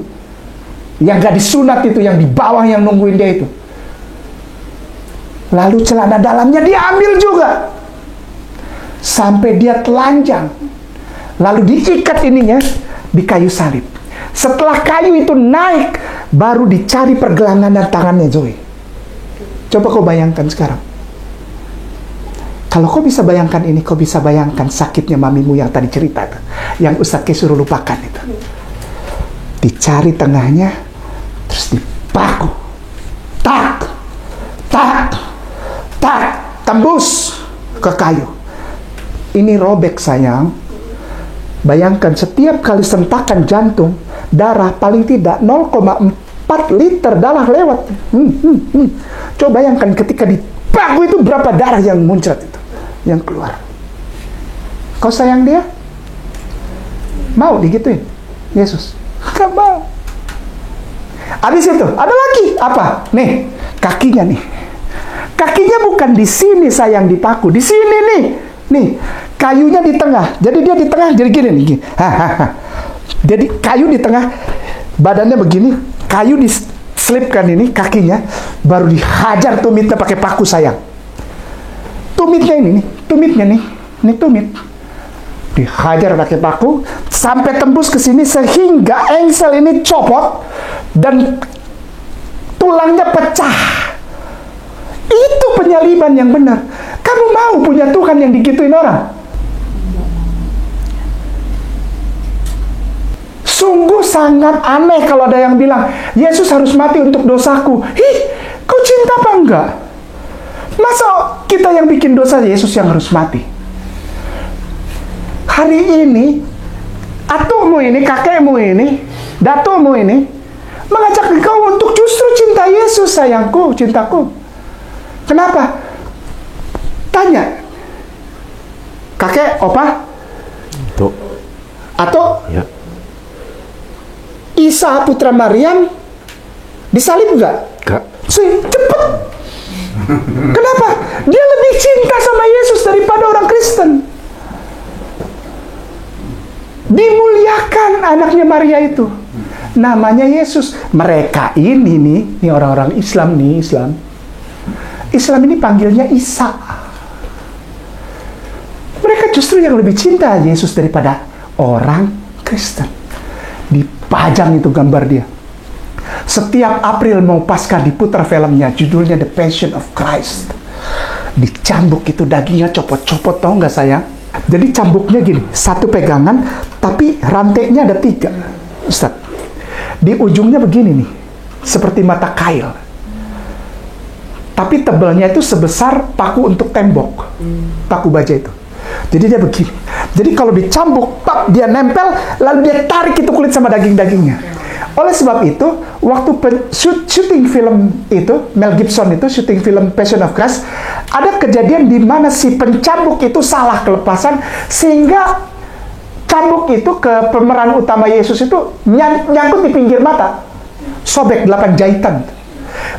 yang gak disunat itu, yang di bawah yang nungguin dia itu. Lalu celana dalamnya diambil juga sampai dia telanjang, lalu diikat ininya di kayu salib. Setelah kayu itu naik, baru dicari pergelangan dan tangannya Zoe. Coba kau bayangkan sekarang. Kalau kau bisa bayangkan ini, kau bisa bayangkan sakitnya mamimu yang tadi cerita tuh, yang Ustadz suruh lupakan itu. Dicari tengahnya, terus dipaku, tak, tembus ke kayu. Ini robek sayang. Bayangkan setiap kali sentakan jantung, darah paling tidak 0,4 liter darah lewat. Coba bayangkan ketika dipaku itu berapa darah yang muncrat itu, yang keluar. Kau sayang dia? Mau digituin Yesus? Gak mau. Habis itu ada lagi apa? Nih kakinya nih. Kakinya bukan di sini sayang dipaku, di sini nih. Nih kayunya di tengah. Jadi dia di tengah jadi gini nih. Jadi kayu di tengah, badannya begini, kayu diselipkan ini kakinya, baru dihajar tumitnya pakai paku sayang. Tumitnya ini nih, tumitnya nih, ini tumit. Dihajar pakai paku sampai tembus ke sini sehingga engsel ini copot dan tulangnya pecah. Itu penyaliban yang benar. Kamu mau punya Tuhan yang digituin orang? Sungguh sangat aneh kalau ada yang bilang Yesus harus mati untuk dosaku. Kau cinta apa enggak? Masa kita yang bikin dosa, Yesus yang harus mati? Hari ini atukmu ini, kakekmu ini, datumu ini mengajak engkau untuk justru cinta Yesus sayangku, cintaku. Kenapa? Tanya kakek, opa, Tuh. atau Ya. Isa putra Maryam disalib nggak? Enggak. Cepet. Kenapa? Dia lebih cinta sama Yesus daripada orang Kristen. Dimuliakan anaknya Maria itu. Namanya Yesus. Mereka ini orang-orang Islam nih, Islam ini panggilnya Isa. Mereka justru yang lebih cinta Yesus daripada orang Kristen. Dipajang itu gambar dia. Setiap April mau Paskah diputar filmnya, judulnya The Passion of Christ. Dicambuk itu dagingnya, copot-copot, tau nggak sayang? Jadi cambuknya gini, satu pegangan, tapi rantainya ada 3. Ustaz, di ujungnya begini nih, seperti mata kail. Tapi tebalnya itu sebesar paku untuk tembok, paku baja itu. Jadi dia begini. Jadi kalau dicambuk, dia nempel, lalu dia tarik itu kulit sama daging-dagingnya. Oleh sebab itu, waktu syuting film itu, Mel Gibson itu syuting film Passion of Christ, ada kejadian di mana si pencambuk itu salah kelepasan, sehingga cambuk itu ke pemeran utama Yesus itu nyangkut di pinggir mata, sobek 8 jahitan.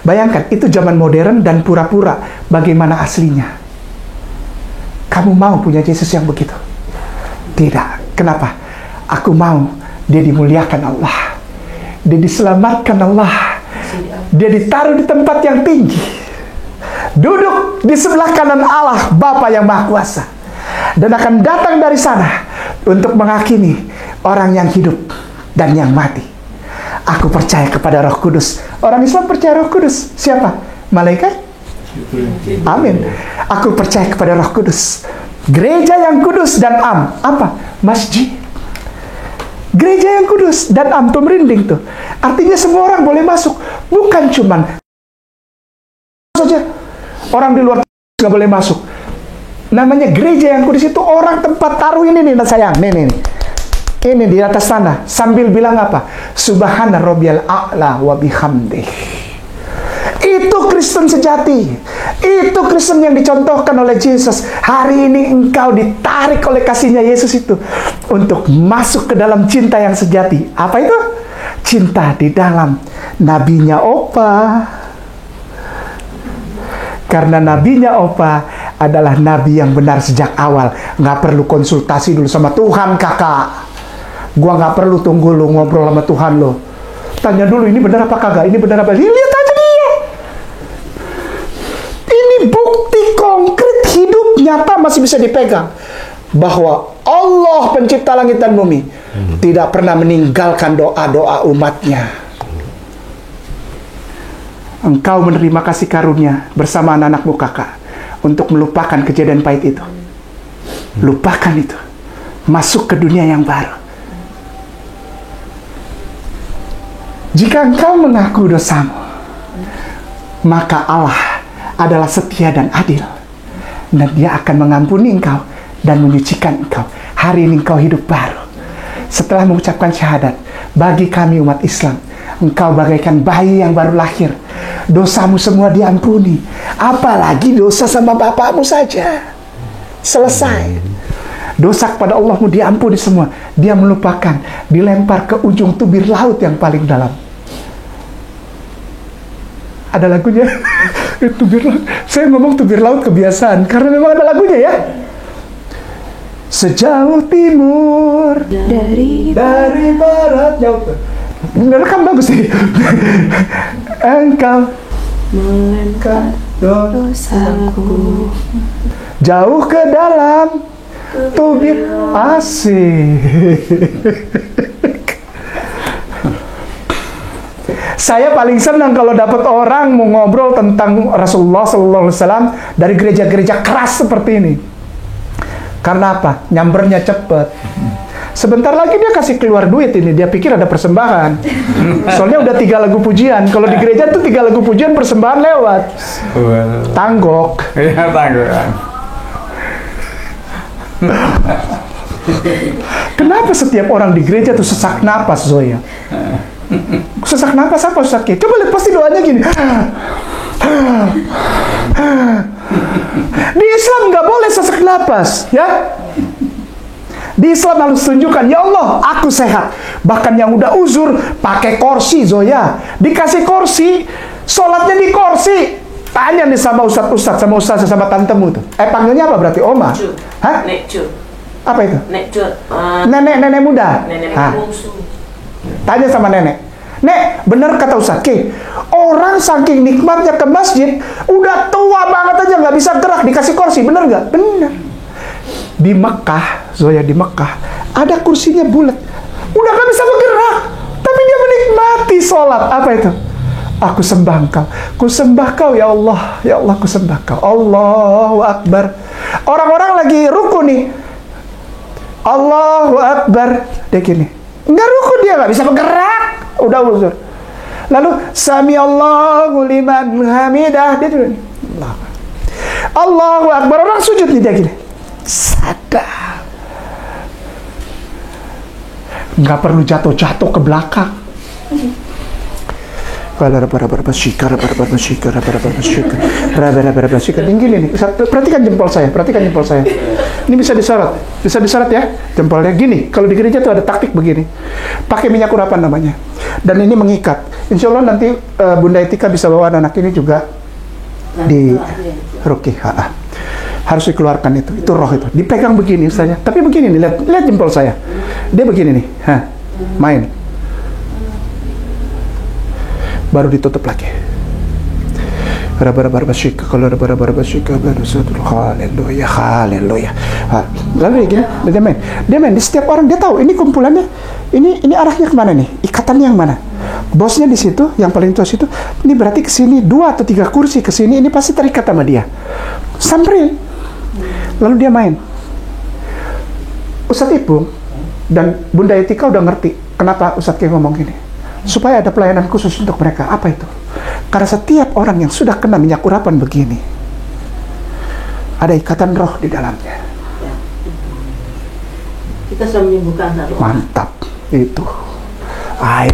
Bayangkan, itu zaman modern dan pura-pura. Bagaimana aslinya? Kamu mau punya Yesus yang begitu? Tidak. Kenapa? Aku mau dia dimuliakan Allah. Dia diselamatkan Allah. Dia ditaruh di tempat yang tinggi. Duduk di sebelah kanan Allah, Bapa yang Maha Kuasa. Dan akan datang dari sana untuk menghakimi orang yang hidup dan yang mati. Aku percaya kepada Roh Kudus. Orang Islam percaya Roh Kudus. Siapa? Malaikat? Amin. Aku percaya kepada Roh Kudus. Gereja yang kudus dan am. Apa? Masjid. Gereja yang kudus dan am, pemerinding tuh. Artinya semua orang boleh masuk. Bukan cuman saja orang di luar nggak boleh masuk. Namanya gereja yang kudus itu orang tempat taruh ini nih sayang. Nih. Ini di atas sana. Sambil bilang apa? Subhana rabbiyal a'la wa bihamdih. Itu Kristen sejati. Itu Kristen yang dicontohkan oleh Yesus. Hari ini engkau ditarik oleh kasihnya Yesus itu untuk masuk ke dalam cinta yang sejati. Apa itu? Cinta di dalam nabinya Opa. Karena nabinya Opa adalah nabi yang benar sejak awal. Nggak perlu konsultasi dulu sama Tuhan, kakak. Gua nggak perlu tunggu lu ngobrol sama Tuhan lo. Tanya dulu, ini benar apa kagak? Ini benar apa? Lihat aja dia. Ini bukti konkret hidup nyata masih bisa dipegang. Bahwa Allah pencipta langit dan bumi tidak pernah meninggalkan doa-doa umatnya. Engkau menerima kasih karunia bersama anak-anakmu kakak untuk melupakan kejadian pahit itu. Lupakan itu. Masuk ke dunia yang baru. Jika engkau mengaku dosamu, maka Allah adalah setia dan adil. Dan dia akan mengampuni engkau dan menyucikan engkau. Hari ini engkau hidup baru. Setelah mengucapkan syahadat, bagi kami umat Islam, engkau bagaikan bayi yang baru lahir. Dosamu semua diampuni. Apalagi dosa sama bapakmu saja. Selesai. Dosa kepada Allahmu diampuni semua. Dia melupakan. Dilempar ke ujung tubir laut yang paling dalam. Ada lagunya. Tubir laut. Saya ngomong tubir laut kebiasaan. Karena memang ada lagunya ya. Sejauh timur dari barat jauh. Rekam bagus sih. Engkau melempar dosaku jauh ke dalam tubir asih. Saya paling senang kalau dapat orang mau ngobrol tentang Rasulullah SAW dari gereja-gereja keras seperti ini. Karena apa? Nyambernya cepet. Sebentar lagi dia kasih keluar duit ini. Dia pikir ada persembahan. Soalnya udah 3 lagu pujian. Kalau di gereja tuh 3 lagu pujian persembahan lewat. Tanggok. Iya, tanggok. Kenapa setiap orang di gereja tuh sesak napas, Zoya? Sesak napas apa, Ustaz? Coba lihat, pasti doanya gini. Di Islam nggak boleh sesak napas, ya? Di Islam harus tunjukkan, ya Allah, aku sehat. Bahkan yang udah uzur pakai kursi, Zoya. Dikasih kursi, sholatnya di kursi. Tanya nih sama ustaz-ustaz, sama ustaz, sama tantemu tuh. Panggilnya apa berarti? Oma? Hah? Nekcur. Apa itu? Nekcur. Nenek muda. Nenek Hah? bungsu. Tanya sama nenek. Nek, bener kata Ustaz Ki, orang saking nikmatnya ke masjid, udah tua banget aja nggak bisa gerak, dikasih kursi, bener nggak? Bener. Di Mekah, Zoya, di Mekah, ada kursinya bulat, udah nggak bisa bergerak, tapi dia menikmati sholat. Apa itu? Aku sembah Engkau, ku sembah Kau ya Allah, ya Allah, ku sembah Kau. Allahu Akbar. Orang-orang lagi ruku nih, Allahu Akbar, dia gini, nggak ruku, dia nggak bisa bergerak, udah uzur. Lalu Sami Allahu liman hamidah, dia juga Allahu Akbar, orang sujud nih, dia gini, sadar, nggak perlu jatuh-jatuh ke belakang. Gini nih, perhatikan jempol saya, Ini bisa disorot ya, jempolnya gini. Kalau di gereja tuh ada taktik begini, pakai minyak urapan namanya, dan ini mengikat. Insya Allah nanti Bunda Etika bisa bawa anak ini juga di Ruqyah. Harus dikeluarkan itu roh itu, dipegang begini saja. Tapi begini nih, lihat jempol saya, dia begini nih, main. Baru ditutup lagi. Haleluya, haleluya. Lalu dia main. Di setiap orang dia tahu ini kumpulannya, ini arahnya kemana nih? Ikatannya yang mana? Bosnya di situ, yang paling tua situ. Ini berarti ke sini 2 atau 3 kursi ke sini, ini pasti terikat sama dia. Samperin. Lalu dia main. Ustadz Ipung dan Bunda Etika udah ngerti kenapa Ustadz Ki ngomong gini. Supaya ada pelayanan khusus untuk mereka. Apa itu? Karena setiap orang yang sudah kena minyak urapan begini, ada ikatan roh di dalamnya. Kita sudah menyembuhkan satu. Mantap. Itu.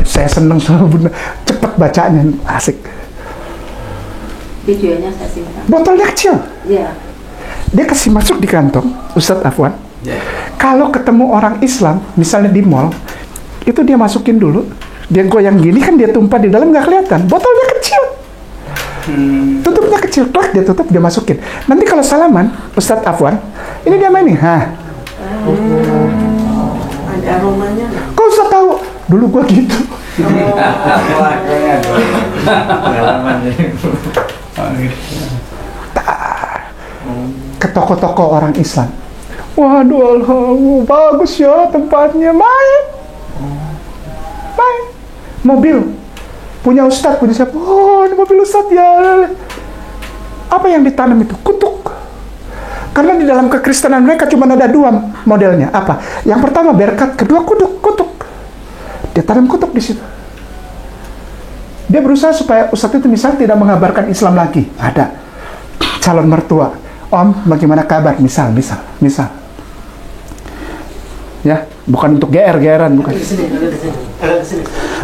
Saya seneng sama Bunda. Cepat bacanya, asik. Videonya saya simpan. Botolnya kecil. Iya. Dia kasih masuk di kantong, Ustadz Afwan. Kalau ketemu orang Islam, misalnya di mall, itu dia masukin dulu. Dia goyang gini kan, dia tumpah di dalam, nggak kelihatan. Botolnya kecil, tutupnya kecil, klak, dia tutup, dia masukin. Nanti kalau salaman, Ustadz Afwan, ini dia main nih, Ada aromanya. Kok Ustadz tahu? Dulu gua gitu. Ke toko-toko orang Islam. Waduh, alhamdulillah, bagus ya tempatnya, main. Mobil punya Ustadz, punya siapa? Oh, ini mobil Ustadz ya. Apa yang ditanam itu? Kutuk. Karena di dalam kekristenan mereka cuma ada 2 modelnya. Apa? Yang pertama berkat, kedua kutuk. Dia tanam kutuk di situ. Dia berusaha supaya Ustadz itu misal tidak mengabarkan Islam lagi. Ada calon mertua, Om, bagaimana kabar? Misal. Ya, bukan untuk GR-GRan, bukan.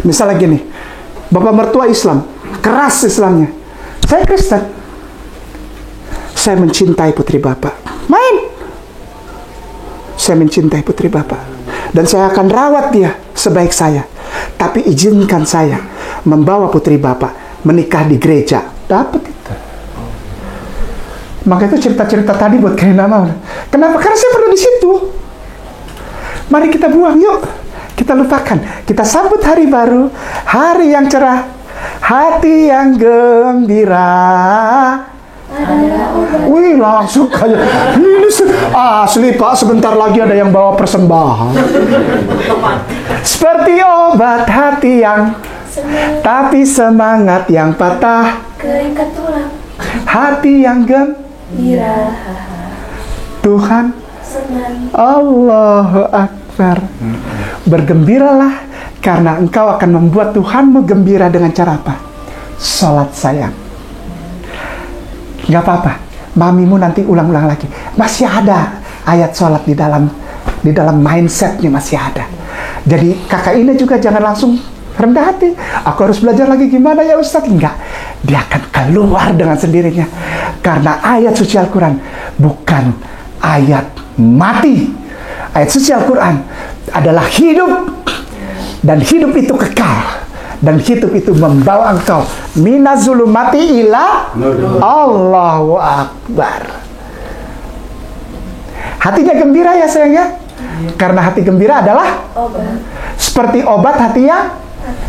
Misalnya gini, bapak mertua Islam, keras Islamnya. Saya Kristen. Saya mencintai putri bapak. Main. Saya mencintai putri bapak. Dan saya akan rawat dia sebaik saya. Tapi izinkan saya membawa putri bapak menikah di gereja. Dapat itu. Maka itu cerita-cerita tadi buat kalian nama. Kenapa? Karena saya pernah di situ. Mari kita buang, yuk. Kita lupakan. Kita sambut hari baru, hari yang cerah, hati yang gembira. Wih, langsung kayak ini asli Pak. Sebentar lagi ada yang bawa persembahan. Seperti obat hati yang tapi semangat yang patah, Keikat tulang hati yang gembira. Tuhan senang. Allahu Akbar. Bergembiralah karena engkau akan membuat Tuhanmu gembira dengan cara apa? Salat sayang. Gak apa-apa, mamimu nanti ulang-ulang lagi. Masih ada ayat salat di dalam mindsetnya, masih ada. Jadi kakak ini juga jangan langsung rendah hati. Aku harus belajar lagi gimana ya Ustadz? Enggak, dia akan keluar dengan sendirinya. Karena ayat suci Al-Quran bukan ayat mati. Ayat suci Al-Quran adalah hidup, dan hidup itu kekal, dan hidup itu membawa engkau minazulumati ila Allahu Akbar. Hatinya gembira ya sayangnya, karena hati gembira adalah seperti obat hati yang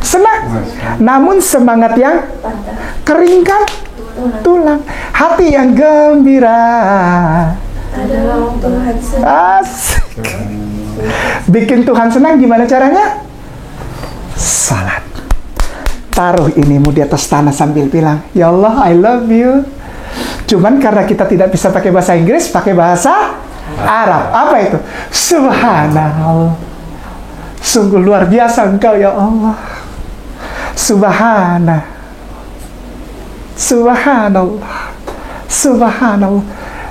senang. Namun semangat yang keringkan tulang. Hati yang gembira adalah Tuhan senang. Asik. Bikin Tuhan senang gimana caranya? Salat. Taruh inimu di atas tanah sambil bilang, ya Allah, I love you. Cuman karena kita tidak bisa pakai bahasa Inggris, pakai bahasa Arab. Apa itu? Subhanallah. Sungguh luar biasa engkau ya Allah. Subhanallah. Subhanallah.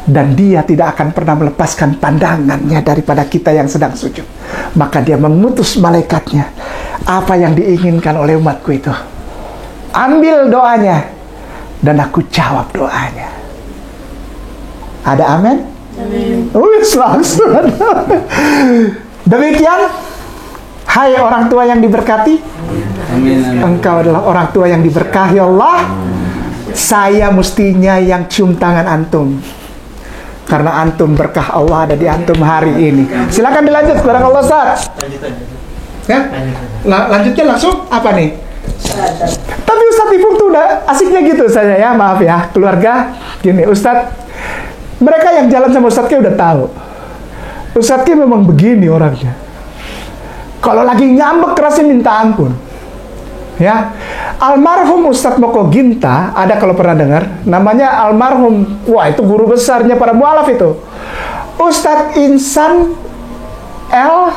Dan dia tidak akan pernah melepaskan pandangannya daripada kita yang sedang sujud. Maka dia mengutus malaikatnya. Apa yang diinginkan oleh umatku itu, ambil doanya, dan aku jawab doanya. Ada amin? Amin. Langsung. Demikian, hai orang tua yang diberkati, amin. Engkau adalah orang tua yang diberkahi Allah. Saya mestinya yang cium tangan antum, karena antum berkah Allah ada di antum hari ini. Silakan dilanjut, barakallahu Ustaz. Ya? Lanjutnya langsung apa nih? Tapi Ustadz Ipung tuh udah asiknya gitu saya ya, maaf ya keluarga. Gini Ustadz, mereka yang jalan sama Ustadz udah tahu Ustadz memang begini orangnya. Kalau lagi ngambek kerasnya minta ampun. Ya, almarhum Ustadz Moko Ginta, ada kalau pernah dengar, namanya almarhum, wah itu guru besarnya para mualaf itu, Ustadz Insan L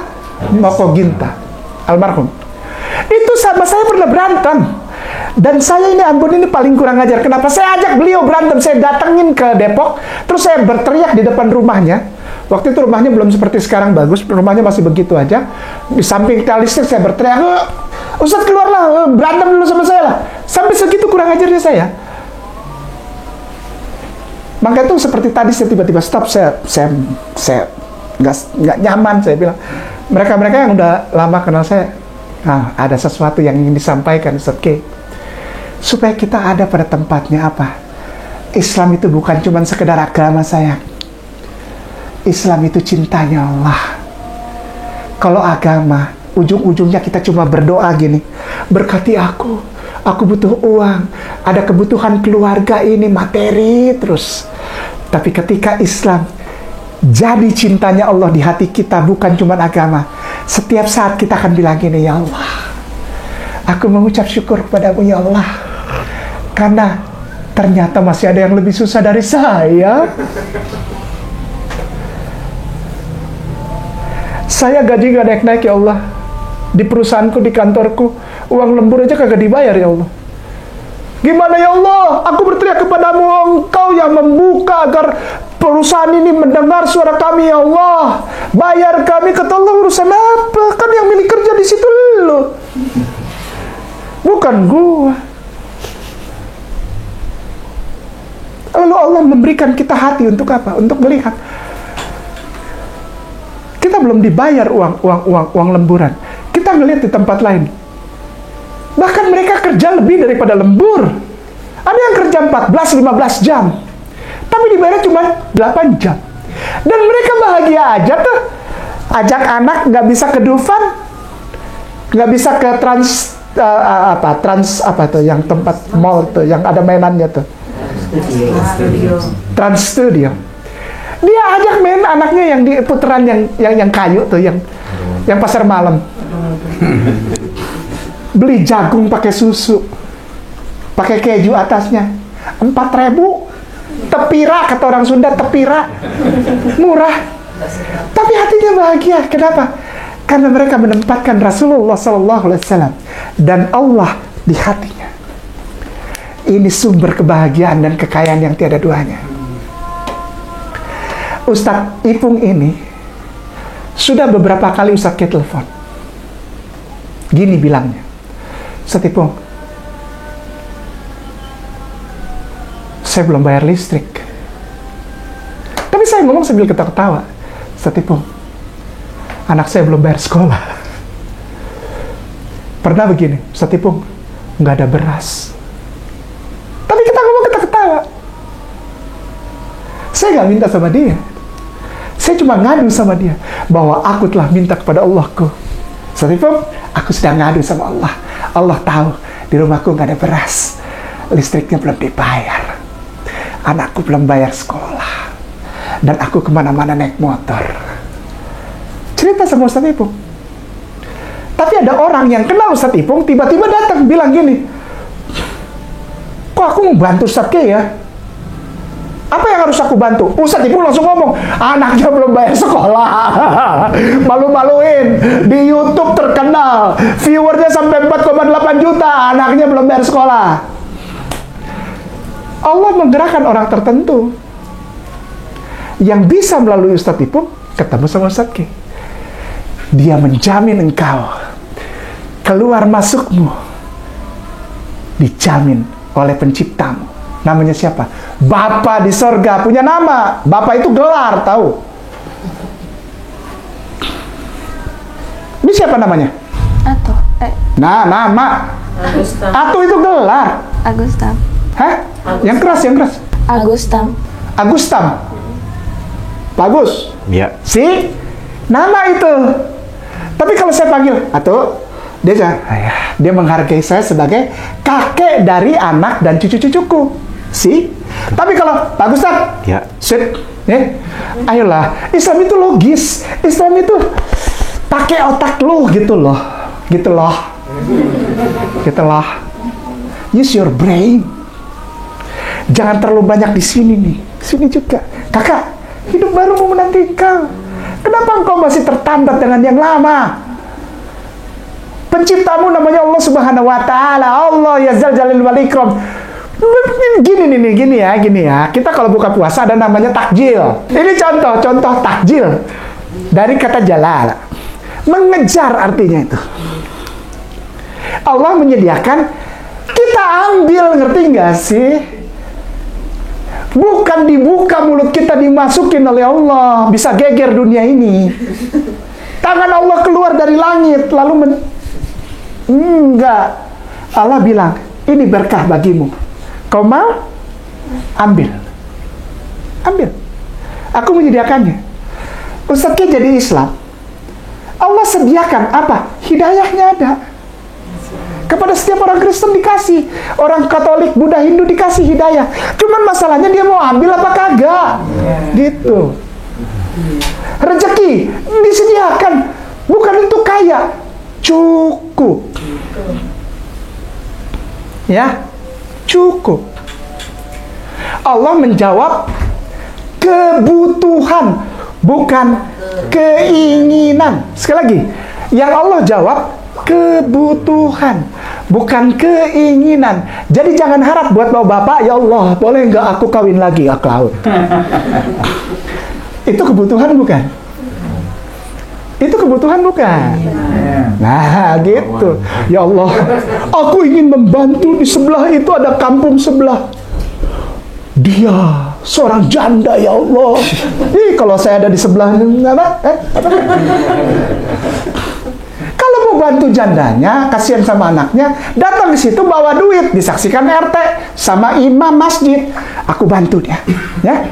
Moko Ginta, almarhum. Itu sama saya pernah berantem. Dan saya ini ampun, ini paling kurang ajar. Kenapa? Saya ajak beliau berantem. Saya datengin ke Depok, terus saya berteriak di depan rumahnya. Waktu itu rumahnya belum seperti sekarang bagus, rumahnya masih begitu aja. Di samping tiang listrik saya berteriak, Ustadz keluarlah, berantem dulu sama saya lah. Sampai segitu kurang ajarnya saya. Maka itu seperti tadi saya tiba-tiba stop, saya nggak nyaman, saya bilang. Mereka-mereka yang udah lama kenal saya, ada sesuatu yang ingin disampaikan, Ustadz K. Supaya kita ada pada tempatnya apa? Islam itu bukan cuma sekedar agama sayang. Islam itu cintanya Allah. Kalau agama, ujung-ujungnya kita cuma berdoa gini, berkati aku butuh uang, ada kebutuhan keluarga ini, materi terus. Tapi ketika Islam jadi cintanya Allah di hati kita, bukan cuma agama. Setiap saat kita akan bilang gini, ya Allah, aku mengucap syukur kepadamu ya Allah, karena ternyata masih ada yang lebih susah dari saya. Saya gaji gak naik-naik ya Allah. Di perusahaanku, di kantorku, uang lembur aja kagak dibayar ya Allah. Gimana ya Allah? Aku berteriak kepadamu, Engkau yang membuka agar perusahaan ini mendengar suara kami ya Allah. Bayar kami, kata Allah, urusan apa? Kan yang milik kerja di situ lo, bukan gua. Lalu Allah memberikan kita hati untuk apa? Untuk melihat. Kita belum dibayar uang lemburan. Kita ngelihat di tempat lain. Bahkan mereka kerja lebih daripada lembur. Ada yang kerja 14-15 jam. Tapi dibayar cuma 8 jam. Dan mereka bahagia aja tuh. Ajak anak nggak bisa ke Dufan. Nggak bisa ke Trans yang tempat mall tuh, yang ada mainannya tuh. Trans Studio. Dia ajak main anaknya yang di putaran yang kayu tuh, yang pasar malam. Beli jagung pakai susu, pakai keju atasnya, 4.000. Tepira, kata orang Sunda, tepira, murah. Tapi hatinya bahagia. Kenapa? Karena mereka menempatkan Rasulullah SAW dan Allah di hatinya. Ini sumber kebahagiaan dan kekayaan yang tiada duanya. Ustadz Ipung ini sudah beberapa kali Ustadz K telepon. Gini bilangnya, Ustadz Ipung, saya belum bayar listrik. Tapi saya ngomong sambil ketawa-ketawa, Ustadz Ipung, anak saya belum bayar sekolah. Pernah begini, Ustaz Ipung, nggak ada beras. Tapi kita ngomong, kita ketawa. Saya nggak minta sama dia. Saya cuma ngadu sama dia bahwa aku telah minta kepada Allahku. Ustaz Ipung, aku sedang ngadu sama Allah. Allah tahu di rumahku nggak ada beras, listriknya belum dibayar, anakku belum bayar sekolah, dan aku kemana-mana naik motor. Cerita sama Ustaz Ipung. Tapi ada orang yang kenal Ustaz Ipung, tiba-tiba datang bilang gini, kok aku mau bantu Ustaz Ke ya? Apa yang harus aku bantu? Ustaz Ipung langsung ngomong, anaknya belum bayar sekolah. Malu-maluin, di YouTube terkenal, viewernya sampai 4,8 juta, anaknya belum bayar sekolah. Allah menggerakkan orang tertentu yang bisa melalui Ustaz Ipung ketemu sama Ustaz Ke. Dia menjamin engkau keluar masukmu dijamin oleh penciptamu. Namanya siapa? Bapa di sorga, punya nama. Bapa itu gelar, tahu? Ini siapa namanya? Ato. Nah, nama. Ato itu gelar. Agustam. Hah? Yang keras, yang keras. Agustam. Agustam. Bagus. Ya. Si? Nama itu. Tapi kalau saya panggil Ato, dia menghargai saya sebagai kakek dari anak dan cucu-cucuku. Si? Tapi kalau Pak Ustaz, Ya. sit, ayolah. Islam itu logis. Islam itu pakai otak lu gitu loh. Gitu loh. Gitu loh. Use your brain. Jangan terlalu banyak di sini nih. Sini juga. Kakak, hidup baru mau menanti engkau. Kenapa engkau masih tertambat dengan yang lama? Penciptamu namanya Allah Subhanahu wa Ta'ala. Allah ya Zal Jalil wal Ikram. Gini ya. Kita kalau buka puasa ada namanya takjil. Ini contoh takjil dari kata jalal. Mengejar artinya itu. Allah menyediakan, kita ambil, ngerti nggak sih? Bukan dibuka mulut kita, dimasukin oleh Allah. Bisa geger dunia ini. Tangan Allah keluar dari langit lalu enggak. Allah bilang, ini berkah bagimu. Kau mau? Ambil. Aku menyediakannya. Ustaz Ke jadi Islam. Allah sediakan apa? Hidayahnya ada. Kepada setiap orang Kristen dikasih. Orang Katolik, Buddha, Hindu dikasih hidayah. Cuman masalahnya dia mau ambil apa kagak. Gitu. Rezeki disediakan. Bukan untuk kaya. Cukup. Ya. Cukup. Allah menjawab kebutuhan, bukan keinginan. Sekali lagi, yang Allah jawab kebutuhan, bukan keinginan. Jadi jangan harap buat bapak, ya Allah, boleh nggak aku kawin lagi ke laut? Itu kebutuhan bukan? Itu kebutuhan bukan? Nah, gitu. Ya Allah, aku ingin membantu di sebelah itu, ada kampung sebelah. Dia seorang janda, ya Allah. Kalau saya ada di sebelah apa? Kalau mau bantu jandanya, kasihan sama anaknya, datang ke situ bawa duit, disaksikan RT sama imam masjid. Aku bantu dia, ya.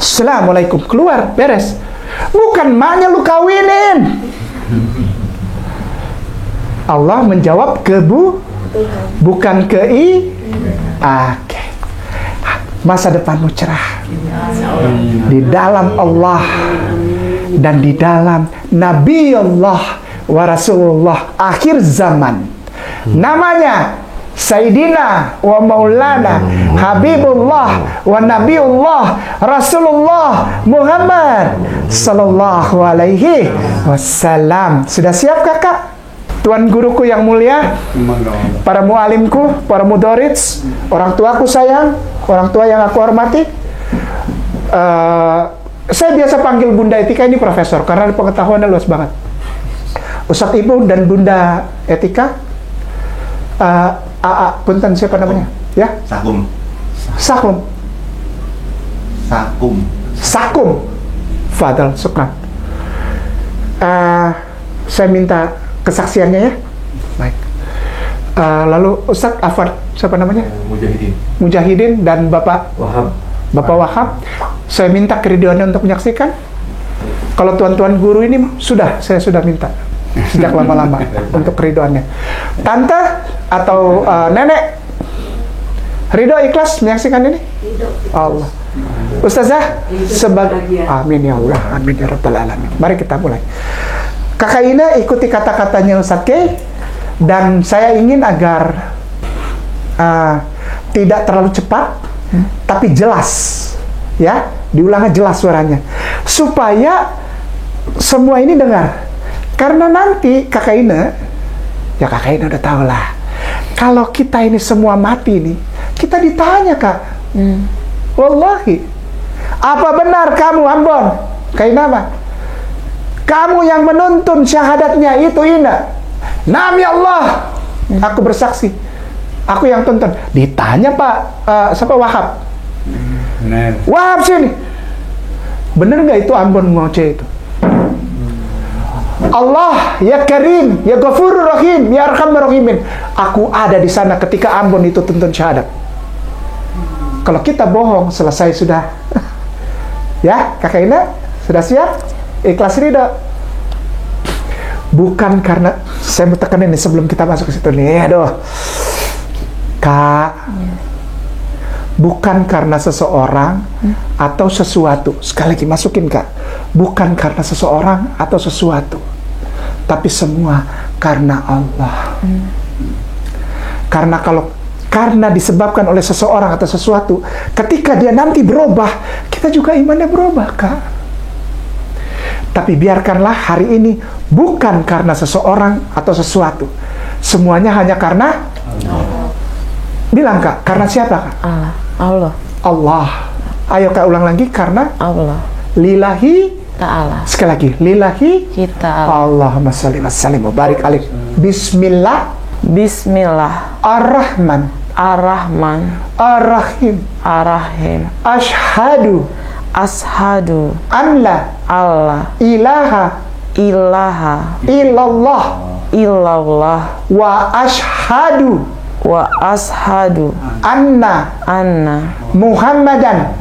Assalamualaikum, keluar, beres. Bukan maknya lu kawinin. Allah menjawab bukan Oke. Masa depanmu cerah di dalam Allah dan di dalam Nabi Allah wa Rasulullah akhir zaman. Namanya Sayyidina wa Maulana Habibullah wa Nabiullah Rasulullah Muhammad sallallahu alaihi wasallam. Sudah siap kakak? Tuan guruku yang mulia, para mualimku, para mudarits, orang tuaku sayang, orang tua yang aku hormati. Saya biasa panggil Bunda Etika ini profesor karena pengetahuannya luas banget. Ustadz Ibu dan Bunda Etika, punten siapa namanya? Ya? Sakum. Fadal, sukran. Saya minta kesaksiannya ya. Baik. Lalu Ustadz Afad, siapa namanya? Mujahidin dan Bapak Wahab. Saya minta keriduannya untuk menyaksikan. Kalau tuan-tuan guru ini saya sudah minta sejak lama-lama untuk keriduannya. Tante atau nenek, ridho ikhlas menyaksikan ini? Allah. Ustazah, amin ya Allah, amin ya Rabbal Alamin. Mari kita mulai. Kakak Ina ikuti kata-katanya Ustadz Kay, dan saya ingin agar tidak terlalu cepat, tapi jelas, ya, diulangnya jelas suaranya, supaya semua ini dengar. Karena nanti kakak Ina udah tahu lah, kalau kita ini semua mati nih, kita ditanya Kak. Wallahi, apa benar kamu Ambon? Kak Ina mah, kamu yang menuntun syahadatnya itu Ina? Nami Allah, aku bersaksi, aku yang tuntun. Ditanya Pak, siapa Wahab? Wahab sini, bener nggak itu Ambon ngoceh itu? Allah ya Karim, ya Ghafurur Rahim, ya Arhamar Rahimin. Aku ada di sana ketika Ambon itu tuntun syahadat. Kalau kita bohong, selesai sudah. Ya, Kakak Ina sudah siap? Ikhlas ridho. Bukan karena, saya mau tekan ini sebelum kita masuk ke situ nih. Aduh, Kak, bukan karena seseorang atau sesuatu. Sekali lagi masukin Kak, bukan karena seseorang atau sesuatu, tapi semua karena Allah. Karena disebabkan oleh seseorang atau sesuatu, ketika dia nanti berubah, kita juga imannya berubah Kak. Tapi biarkanlah hari ini bukan karena seseorang atau sesuatu, semuanya hanya karena Allah. Bilang Kak, karena siapa Kak? Allah. Ayo Kak ulang lagi, karena Allah. Lillahi Ta'ala. Sekali lagi, lillahi Ta'ala. Allahumma sholli wa sallim wa barik alaih. Bismillah Ar-Rahman Ar-Rahim Ashhadu an la ilaha illallah wa ashhadu anna Muhammadan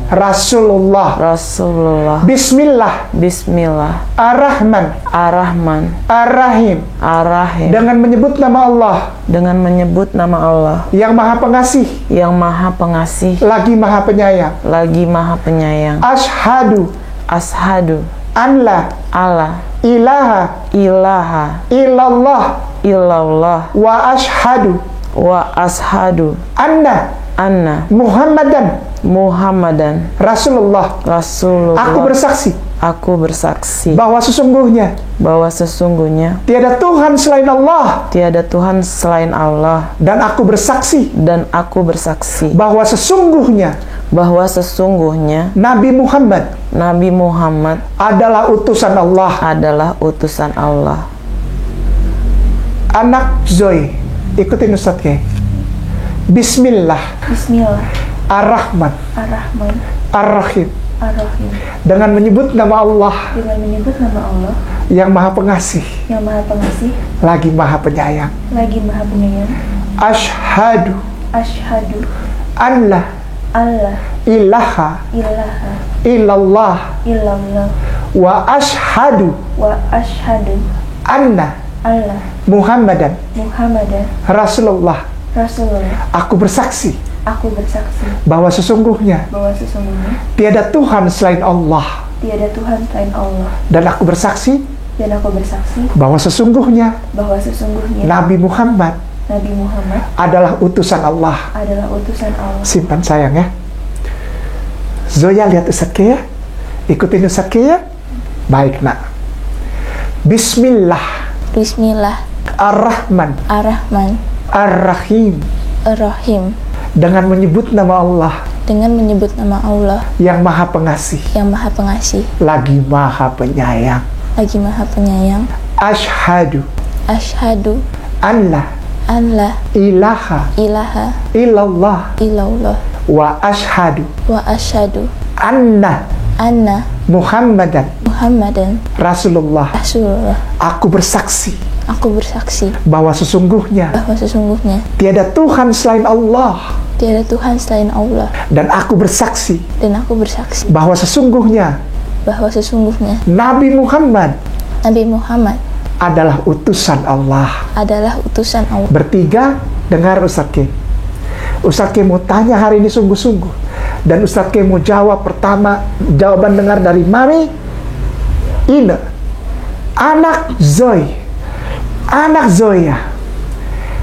Rasulullah. Bismillah Ar-Rahman Ar-Rahim. Dengan menyebut nama Allah yang Maha Pengasih, lagi Maha Penyayang. Ashhadu an la ilaha illallah wa ashhadu anna Muhammadan Rasulullah. Aku bersaksi bahwa sesungguhnya tiada Tuhan selain Allah, dan aku bersaksi bahwa sesungguhnya Nabi Muhammad adalah utusan Allah. Anak Zoe, ikutin Ustadz Kay. Bismillah Ar-Rahman Ar-Rahim. Dengan menyebut nama Allah yang Maha Pengasih, lagi Maha Penyayang. Ashhadu an la ilaha illallah wa ashhadu anna Muhammadan Rasulullah. Aku bersaksi bahwa sesungguhnya tiada Tuhan selain Allah. Dan aku bersaksi bahwa sesungguhnya Nabi Muhammad adalah utusan Allah. Simpan sayang ya. Zoya lihat Ustadz Kay ya. Ikutin Ustadz Kay ya. Baik nak. Bismillah Ar-Rahman Ar-Rahim. Dengan menyebut nama Allah yang Maha Pengasih, lagi Maha Penyayang. Ashhadu an la ilaha illallah wa ashhadu anna Muhammadan Muhammadan Rasulullah. Rasulullah. Aku bersaksi Aku bersaksi bahwa sesungguhnya tiada Tuhan selain Allah. tiada Tuhan selain Allah. Dan aku bersaksi bahwa sesungguhnya Nabi Muhammad adalah utusan Allah. Bertiga, dengar Ustaz Ke. Ustaz Ke mau tanya hari ini sungguh-sungguh. Dan Ustaz Ke mau jawab pertama, jawaban dengar dari Mami Ina, anak Zoya.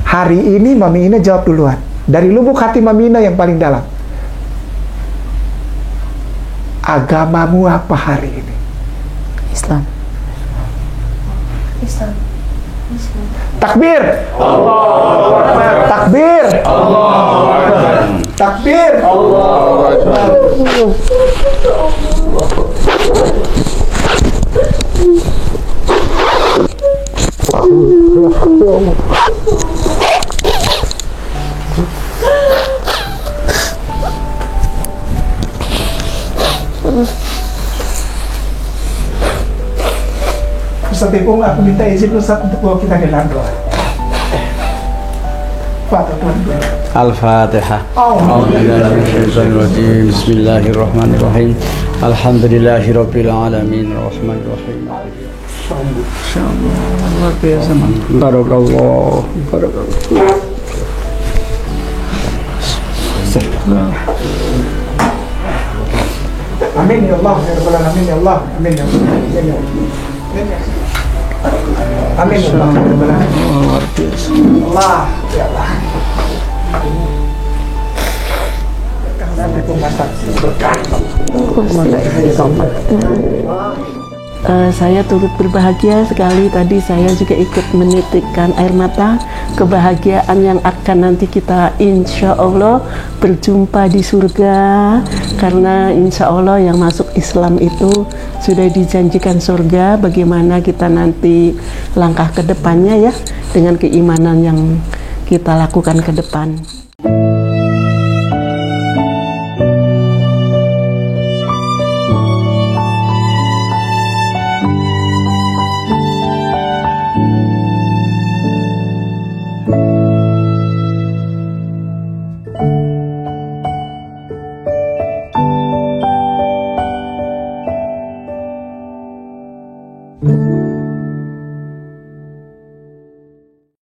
Hari ini Mami Ina jawab duluan. Dari lubuk hati Mami Ina yang paling dalam. Agamamu apa hari ini? Islam. Takbir. Takbir. Takbir. Ustaz Ipung, aku minta izin Ustaz untuk bawa kita ke dalam doa. Al-Fatihah. Bismillahirrahmanirrahim. Alhamdulillahirabbil alamin arrahmanir rahim. Insyaallah luar biasa. Barakallah. Amin ya Allah, ya Rabbal alamin ya Allah. Amin ya Allah. Amin ya Allah, ya Rabbal alamin. Allah, ya Allah. Saya turut berbahagia sekali. Tadi saya juga ikut menitikkan air mata kebahagiaan yang akan nanti kita insya Allah berjumpa di surga, karena insya Allah yang masuk Islam itu sudah dijanjikan surga. Bagaimana kita nanti langkah ke depannya ya, dengan keimanan yang kita lakukan ke depan.